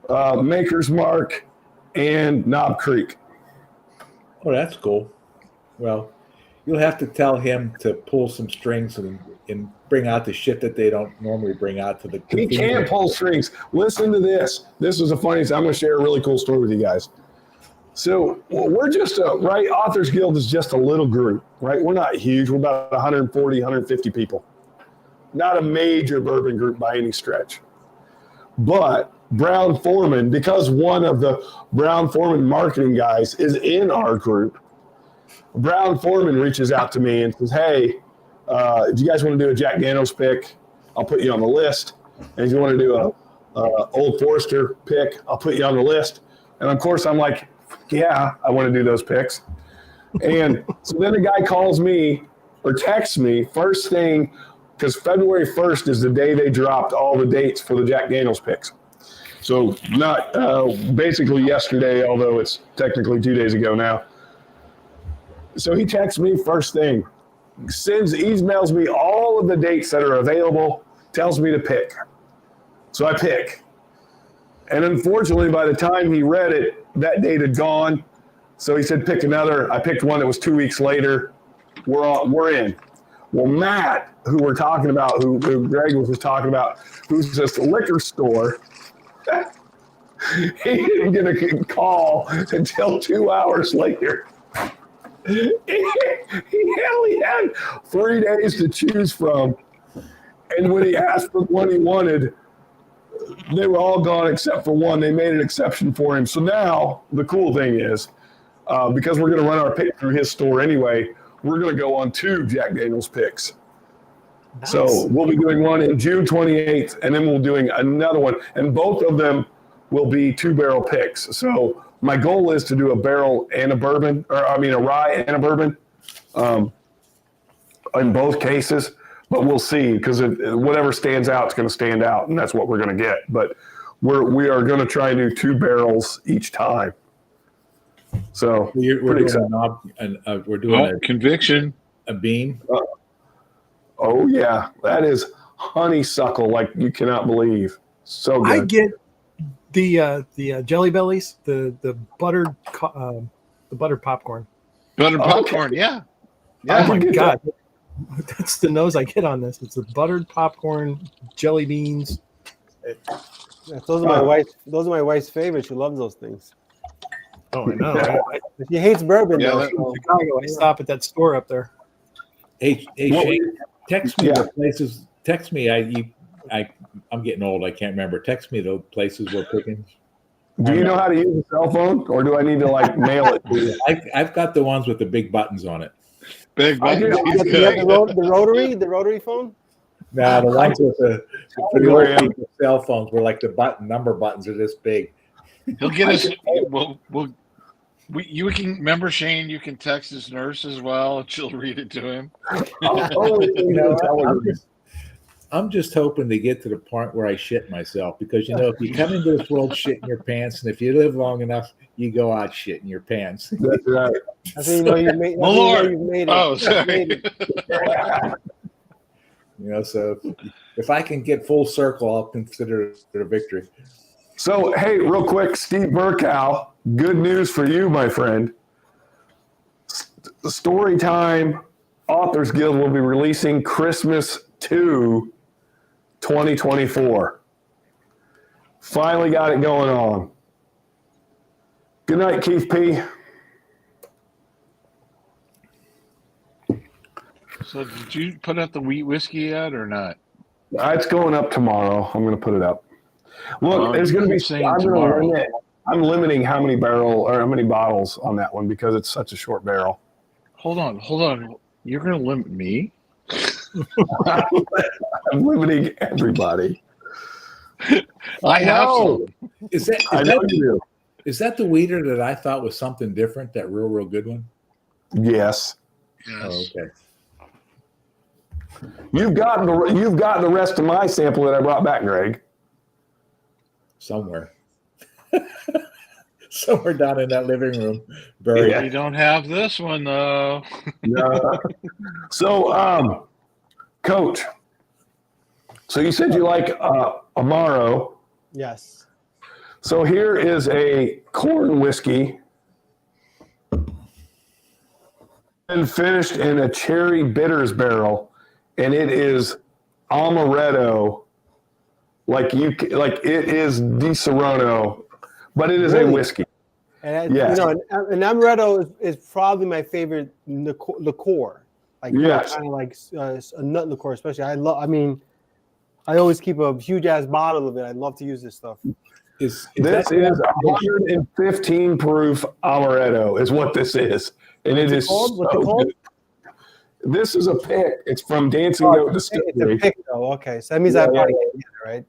Maker's Mark, and Knob Creek. Oh, that's cool. Well, you'll have to tell him to pull some strings and bring out the shit that they don't normally bring out to the. He can't pull strings. Listen to this. This is the funniest. I'm going to share a really cool story with you guys. So we're just right. Authors Guild is just a little group, right? We're not huge. We're about 140, 150 people. Not a major bourbon group by any stretch. But Brown Foreman, because one of the Brown Foreman marketing guys is in our group, Brown Foreman reaches out to me and says, "Hey, if you guys want to do a Jack Daniel's pick, I'll put you on the list. And if you want to do a Old Forester pick, I'll put you on the list." And of course, I'm like, yeah, I want to do those picks. And so then the guy calls me or texts me first thing, because February 1st is the day they dropped all the dates for the Jack Daniel's picks. So not basically yesterday, although it's technically 2 days ago now. So he texts me first thing, emails me all of the dates that are available, tells me to pick. So I pick. And unfortunately, by the time he read it, that date had gone. So he said, pick another. I picked one that was 2 weeks later. We're in. Well, Matt, who we're talking about, who Greg was just talking about, who's this liquor store, he didn't get a call until 2 hours later. He only had 3 days to choose from. And when he asked for what he wanted, they were all gone except for one. They made an exception for him. So now the cool thing is, because we're going to run our pick through his store anyway, we're going to go on 2 Jack Daniels picks. Nice. So we'll be doing one in June 28th, and then we'll be doing another one. And both of them will be 2-barrel picks. So my goal is to do a barrel and a bourbon, a rye and a bourbon in both cases. But we'll see, because whatever stands out is going to stand out, and that's what we're going to get. But we are going to try and do 2 barrels each time. So we're doing a conviction, a beam. Oh yeah, that is honeysuckle like you cannot believe. So good. I get the Jelly Bellies, the buttered popcorn. Buttered popcorn, yeah. Oh my God. That's the nose I get on this. It's the buttered popcorn, jelly beans. Those are my wife's favorites. She loves those things. Oh, I know. She hates bourbon. Yeah, though. Chicago. I stop at that store up there. Hey, Shane, text me the places. Text me. I'm getting old. I can't remember. Text me the places we're picking. Do you know how to use a cell phone, or do I need to mail it to you? I've got the ones with the big buttons on it. Big buttons. The rotary phone. No, the ones with the old people cell phones were like the number buttons are this big. He'll get us. You can remember, Shane. You can text his nurse as well, and she'll read it to him. I'm just hoping to get to the point where I shit myself, because if you come into this world shitting your pants, and if you live long enough, you go out shitting your pants. That's right. That's how you know you've made. You've made it. Oh, sorry. So if I can get full circle, I'll consider it a victory. So, hey, real quick, Steve Burkow, good news for you, my friend. Storytime Authors Guild will be releasing Christmas 2 2024. Finally got it going on. Good night, Keith P. So did you put out the wheat whiskey yet or not? It's going up tomorrow. I'm going to put it up. Look, it's going to be. I'm limiting how many bottles on that one because it's such a short barrel. Hold on. You're going to limit me? I'm limiting everybody. I have some. Is that the weeder that I thought was something different? That real good one? Yes. Oh, okay. You've got the rest of my sample that I brought back, Greg. Somewhere down in that living room. Buried. We don't have this one though. No. So, Coach. So you said you like Amaro. Yes. So here is a corn whiskey and finished in a cherry bitters barrel, and it is amaretto. Like it is Di Serono, but it is a whiskey. And an amaretto is probably my favorite liqueur. Like kind of like a nut liqueur, especially. I always keep a huge ass bottle of it. I love to use this stuff. This is 115 proof amaretto is what this is, and it is so good. This is a pick. It's from Dancing Goat Distillery. It's a pick, though. Okay, so that means I've got to get it, right?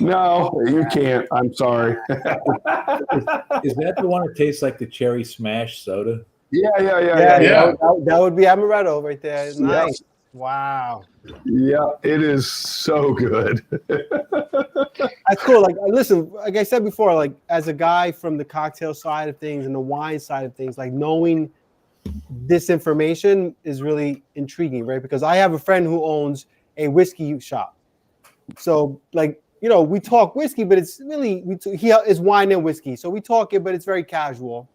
No, you can't. I'm sorry. Is that the one that tastes like the cherry smash soda? Yeah. That would be amaretto right there. Nice. Yeah. Wow. Yeah, it is so good. That's cool. Like, listen, like I said before, like as a guy from the cocktail side of things and the wine side of things, like knowing this information is really intriguing, right? Because I have a friend who owns a whiskey shop. So, like, we talk whiskey, but it's really he is wine and whiskey. So we talk it, but it's very casual.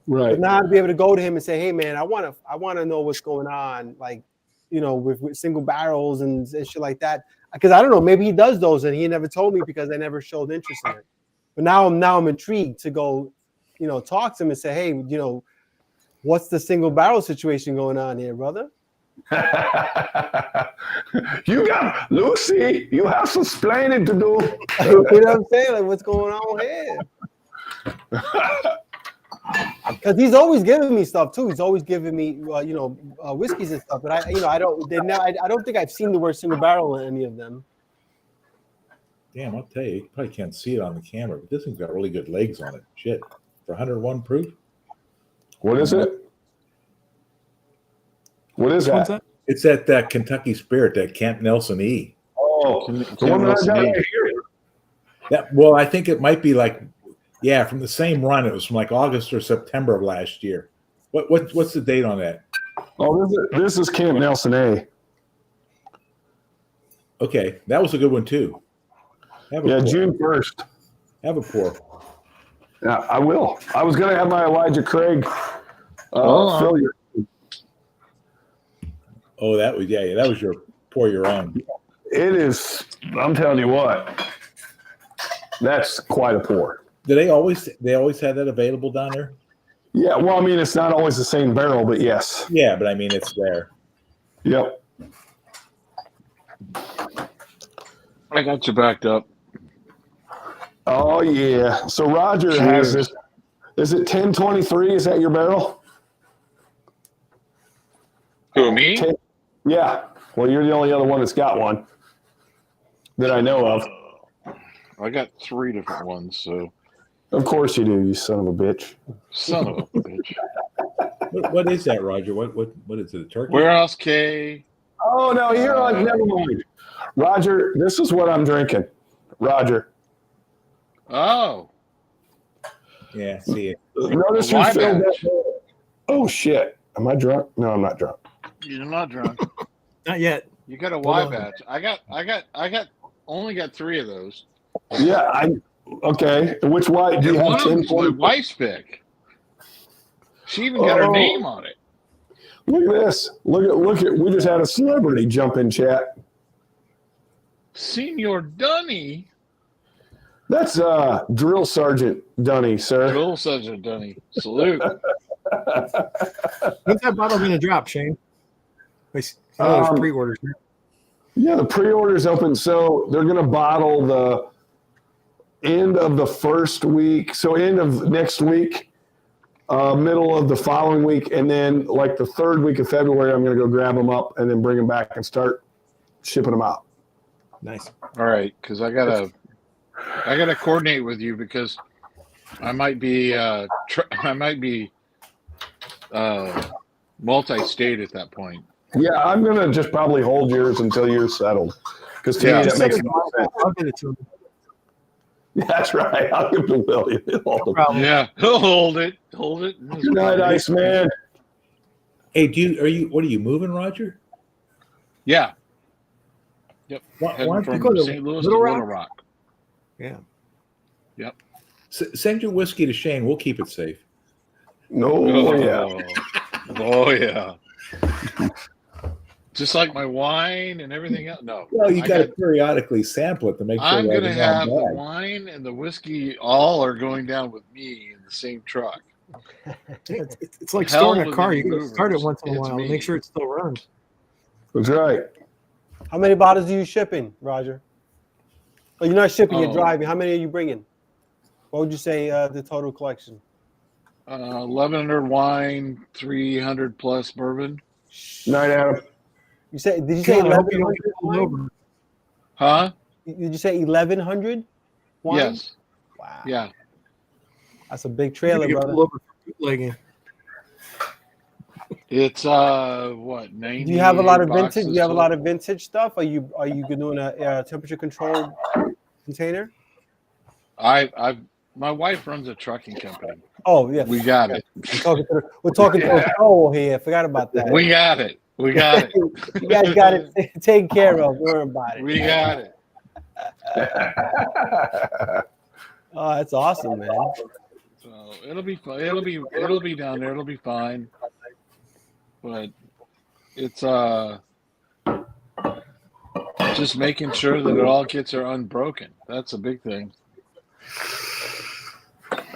Right. But now to be able to go to him and say, "Hey, man, I want to know what's going on." Like, with single barrels and shit like that. Because I don't know, maybe he does those and he never told me because I never showed interest in it. But now I'm intrigued to go, talk to him and say, hey, what's the single barrel situation going on here, brother? You got Lucy. You have some explaining to do. You know what I'm saying? Like, what's going on here? Because he's always giving me stuff too. He's always giving me, whiskeys and stuff. But I don't think I've seen the word single barrel in any of them. Damn, I'll tell you probably can't see it on the camera, but this thing's got really good legs on it. Shit, for 101 proof. What is it? What is that? It's that Kentucky Spirit, that Camp Nelson E. Oh, the one that I got right here. Well, I think it might be from the same run. It was from August or September of last year. What's the date on that? Oh, this is Camp Nelson A. Okay, that was a good one too. Yeah, June 1st. Have a pour. Yeah, I will. I was going to have my Elijah Craig fill your. Oh, that was that was your pour your own. It is. I'm telling you what. That's quite a pour. Do they always have that available down there? Yeah, well, I mean, it's not always the same barrel, but yes. Yeah, but I mean, it's there. Yep. I got you backed up. Oh yeah. So Roger has this. Is it 1023? Is that your barrel? Who, me? Yeah. Well, you're the only other one that's got one that I know of. I got 3 different ones, so. Of course you do, you son of a bitch. Son of a bitch. What is that, Roger? What is it? A turkey? Warehouse K. Oh no, you're on. Never mind. Roger, this is what I'm drinking. Roger. Oh. Yeah, see it. Notice you filled that. Oh shit. Am I drunk? No, I'm not drunk. You're not drunk. Not yet. You got a Y batch. I only got 3 of those. Yeah, okay. Which Y do you And have? one of them's my 10? wife's pick. She even got her name on it. Look at this. Look at. We just had a celebrity jump in chat. Senior Dunny. That's Drill Sergeant Dunny, sir. Drill Sergeant Dunny. Salute. When's that bottle going to drop, Shane? There's pre-orders. Yeah, the pre-order's open. So they're going to bottle the end of the first week. So end of next week, middle of the following week. And then the third week of February, I'm going to go grab them up and then bring them back and start shipping them out. Nice. All right, because I gotta coordinate with you because I might be multi-state at that point. Yeah, I'm going to just probably hold yours until you're settled. Because to me, that makes no sense. I'll get it to him. That's right. I'll give it to William. No problem. Yeah, he'll hold it. Hold it. Good night, Iceman. Hey, what are you moving, Roger? Yeah. Yep. Why Heading don't you from go to St. Louis Little to Rock? Little Rock. Yeah. Yep. Send your whiskey to Shane. We'll keep it safe. No, yeah. Oh yeah. Just like my wine and everything else. No. Well, you got to periodically sample it to make sure. I'm going to it's have not the bad. wine and the whiskey all are going down with me in the same truck. It's like Hell storing a with car. the You got to movers. start it once in a It's while me. and make sure it still runs. That's right. How many bottles are you shipping, Roger? Oh, you're not shipping, you're Oh. driving. How many are you bringing? What would you say the total collection? 1,100 wine, 300 plus bourbon. Night, Adam. Did you say God, I hope you don't 1,100 get pulled wine? over. Huh? Did you say 1,100 wine? Yes. Wow. Yeah. That's a big You're trailer, gonna get brother. pulled over for bootlegging. It's what, 90? Do you have a lot of vintage? Do you have a lot of vintage stuff? Are you doing a temperature controlled container? My wife runs a trucking company. Oh yeah, We got it. we're talking to a soul here. Forgot about that. We got it. We got it. You guys got it taken care of. Don't worry about it. We got it. Oh, that's awesome, man. So it'll be fun. It'll be down there. It'll be fine. But it's just making sure that all kits are unbroken. That's a big thing.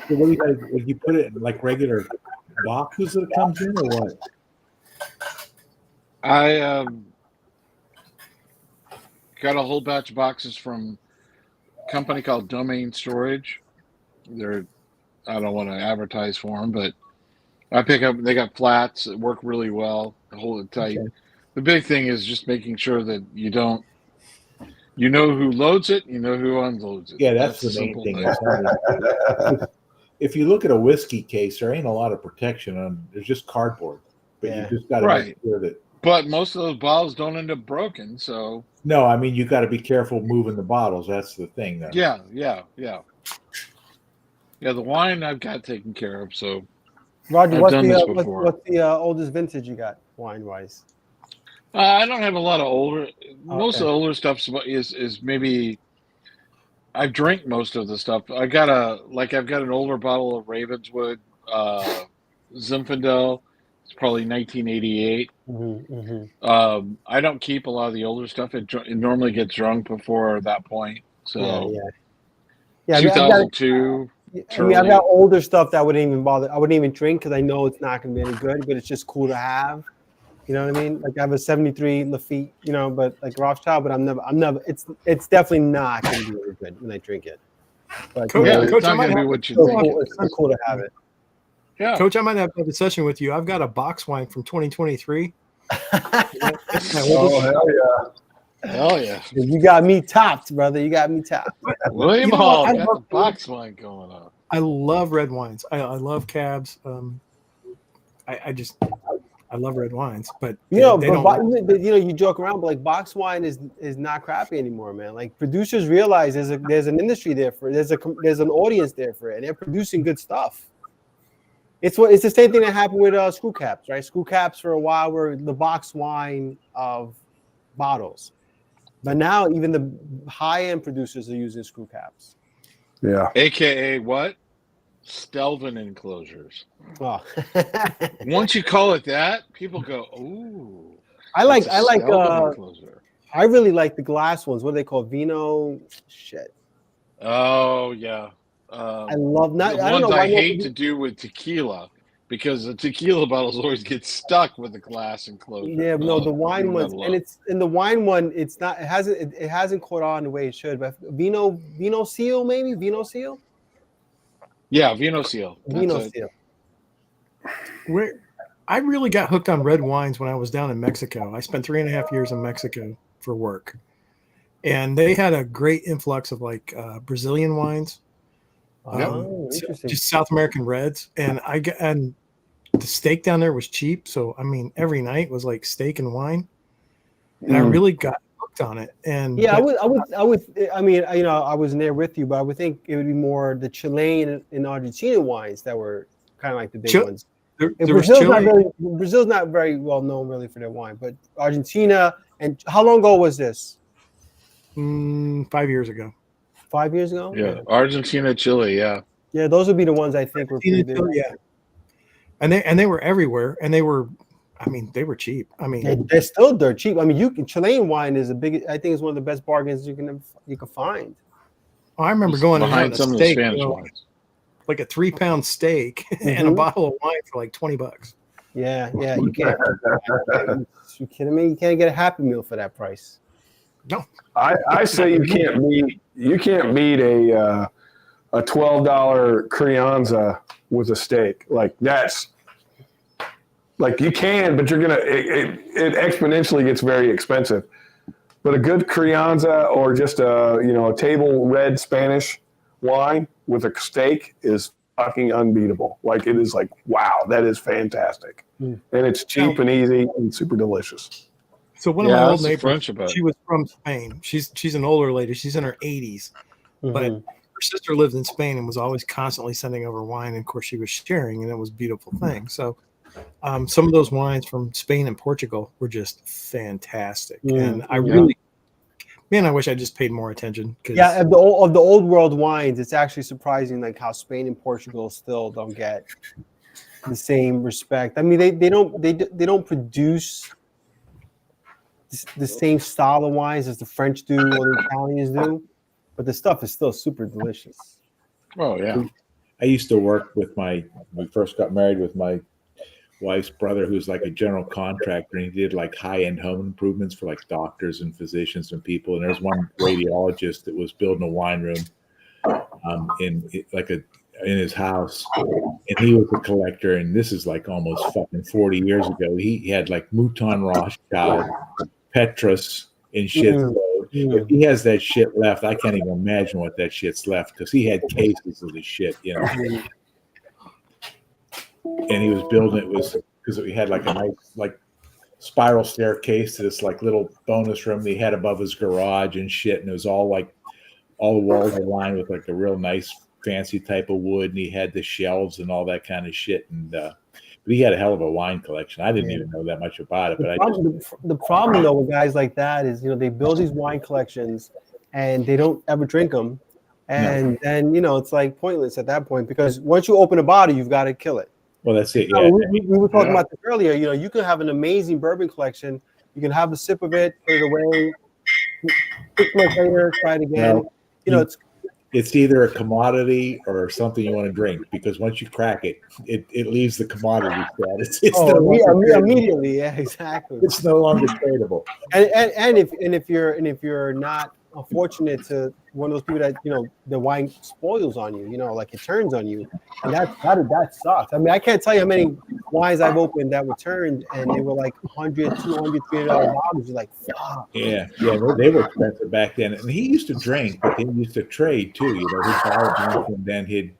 So what do you guys? Would you put it in like regular boxes that it comes in, or what? I got a whole batch of boxes from a company called Domain Storage. I don't want to advertise for them, but I pick up. They got flats that work really well. Hold it tight. Okay. The big thing is just making sure that you know who loads it, you know who unloads it. Yeah, that's the the main simple thing. thing. If you look at a whiskey case, there ain't a lot of protection on. There's just cardboard, but Yeah. you just got to make sure that. But most of those bottles don't end up broken, so No, I mean you got to be careful moving the bottles. That's the thing, though. yeah. The wine I've got taken care of. So Roger, I've done this before. what's the oldest vintage you got wine wise? I don't have a lot of older. Most Okay. of the older stuff is maybe. I've drank most of the stuff. I've got an older bottle of Ravenswood Zinfandel. It's probably 1988. I don't keep a lot of the older stuff. It normally gets drunk before that point. So Yeah. 2002. I mean, I've got older stuff that I wouldn't even bother. I wouldn't even drink because I know it's not going to be any good, but it's just cool to have. You know what I mean? Like I have a 73 Lafite, but like Rothschild, but I'm never. It's definitely not going to be really good when I drink it. But Coach, it's not I might going to be have what you so think. cool. It's so cool to have it. Yeah. Coach, I might have a session with you. I've got a box wine from 2023. That's my Oh, oldest. hell yeah. Hell yeah. You got me topped, brother. You got me topped. William You know Hall what? I got love- the box wine going on. I love red wines. I love cabs. I love red wines, but they don't. You joke around, but like box wine is not crappy anymore, man. Like producers realize there's an industry there for it. There's an audience there for it, and they're producing good stuff. It's the same thing that happened with screw caps, right? Screw caps for a while were the box wine of bottles, but now even the high end producers are using screw caps. Yeah. AKA what? Stelvin enclosures. Well, Once you call it that, people go, "Ooh." I like Stelvin enclosure. I really like the glass ones. What do they call vino? Shit. Oh yeah. I love not. The I don't ones know why I hate to do with tequila because the tequila bottles always get stuck with the glass enclosure. Yeah, no, the wine ones, alone. and it's in the wine one. It's not. It hasn't caught on the way it should. But Vino Seal, maybe Vino Seal. Yeah, Vino Seal. Vino Seal. I really got hooked on red wines when I was down in Mexico. I spent 3.5 years in Mexico for work, and they had a great influx of like Brazilian wines. Interesting. Just South American reds, and the steak down there was cheap, so I mean every night was like steak and wine, and I really got hooked on it. And yeah, I would. I mean, I wasn't there with you, but I would think it would be more the Chilean and Argentinian wines that were kind of like the big ones. Brazil's not very well known really for their wine, but Argentina. And how long ago was this? 5 years ago. 5 years ago. Yeah, Argentina, Chile. Yeah. Yeah, those would be the ones I think were pretty big. Yeah, and they were everywhere, and they were cheap. I mean, they're still dirt cheap. I mean, Chilean wine is I think it's one of the best bargains you can find. I remember going and having behind some a of the steak, Spanish wines. like a 3-pound steak and a bottle of wine for like $20. Yeah, you can't. You kidding me? You can't get a Happy Meal for that price. No, I say you can't beat a $12 Crianza with a steak. Like that's like you can, but it exponentially gets very expensive. But a good Crianza or just a table red Spanish wine with a steak is fucking unbeatable. Like it is like, wow, that is fantastic. And it's cheap and easy and super delicious. So one of my old neighbors, French about she was from Spain. She's an older lady. She's in her 80s, but her sister lived in Spain and was always constantly sending over wine. And of course, she was sharing, and it was a beautiful thing. So some of those wines from Spain and Portugal were just fantastic. And I really, man, I wish I just paid more attention. Yeah, of the old world wines, it's actually surprising like how Spain and Portugal still don't get the same respect. I mean, they don't produce the same style of wines as the French do or the Italians do, but the stuff is still super delicious. Oh yeah. I used to work with when we first got married with my wife's brother, who's like a general contractor, and he did like high-end home improvements for like doctors and physicians and people. And there's one radiologist that was building a wine room in his house, and he was a collector. And this is like almost fucking 40 years ago. He had like Mouton Rothschild, Petrus, and shit. So if he has that shit left, I can't even imagine what that shit's left, because he had cases of the shit, you know. And he was building it because we had like a nice like spiral staircase to this like little bonus room that he had above his garage and shit, and it was all like all the walls were lined with like a real nice fancy type of wood, and he had the shelves and all that kind of shit. And but he had a hell of a wine collection. I didn't even know that much about it. The problem though with guys like that is, they build these wine collections and they don't ever drink them, and then it's like pointless at that point, because once you open a bottle, you've got to kill it. Well, that's it. Yeah, we were talking about this earlier. You can have an amazing bourbon collection. You can have a sip of it, put it away. 6 months later, try it again. It's either a commodity or something you want to drink, because once you crack it, it leaves the commodity status. Immediately, yeah, exactly. It's no longer tradable. And if you're not fortunate to one of those people that the wine spoils on you, like it turns on you, and that sucks. I mean, I can't tell you how many wines I've opened that were turned and they were like $100, $200, $300 bottles. You're like, fuck. Yeah, they were expensive back then. And he used to drink, but he used to trade too. He'd buy a drink and then he'd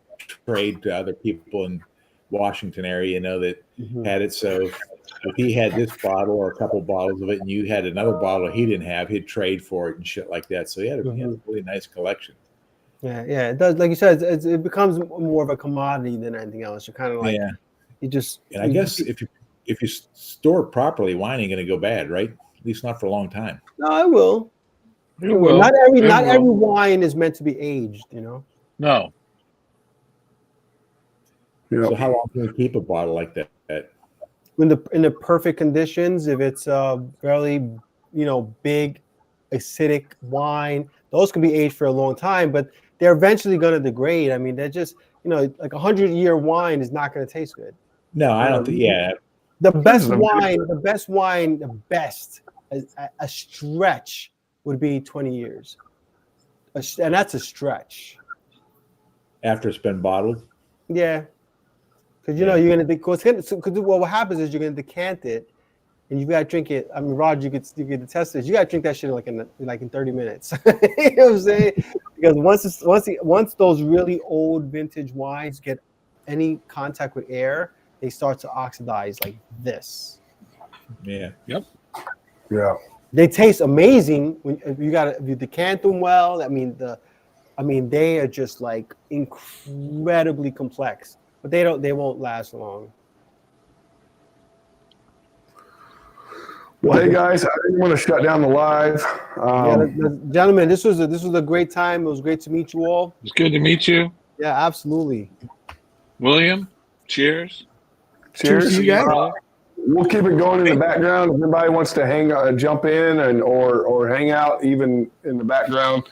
trade to other people in Washington area, that had it. So if he had this bottle or a couple bottles of it, and you had another bottle he didn't have, he'd trade for it and shit like that. So he had a really nice collection. Yeah, it does. Like you said, it becomes more of a commodity than anything else. You're kind of like, you just. And I guess if you store it properly, wine ain't going to go bad, right? At least not for a long time. No, it will. It will. Not every wine is meant to be aged. No. Yeah. So how long can you keep a bottle like that? In the perfect conditions, if it's a fairly big acidic wine, those can be aged for a long time, but they're eventually going to degrade. I mean, they're just like 100-year wine is not going to taste good. No, I don't think. Yeah, the best a stretch would be 20 years, and that's a stretch. After it's been bottled. Yeah. Because you're gonna because what happens is you're gonna decant it, and you gotta drink it. I mean, Rod, you could attest this. You gotta drink that shit in 30 minutes. You know what I'm saying? Because once those really old vintage wines get any contact with air, they start to oxidize like this. Yeah. Yep. Yeah. They taste amazing if you decant them well. I mean they are just like incredibly complex. But they won't last long. Well, hey guys, I didn't want to shut down the live. Gentlemen, this was a great time. It was great to meet you all. It's good to meet you. Yeah, absolutely. William, cheers. Cheers. To you guys. We'll keep it going in the background. If anybody wants to jump in or hang out even in the background,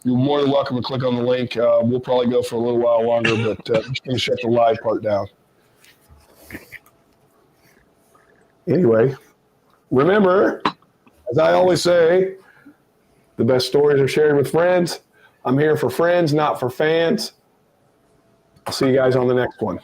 you're more than welcome to click on the link. We'll probably go for a little while longer, but just going to shut the live part down. Anyway, remember, as I always say, the best stories are shared with friends. I'm here for friends, not for fans. I'll see you guys on the next one.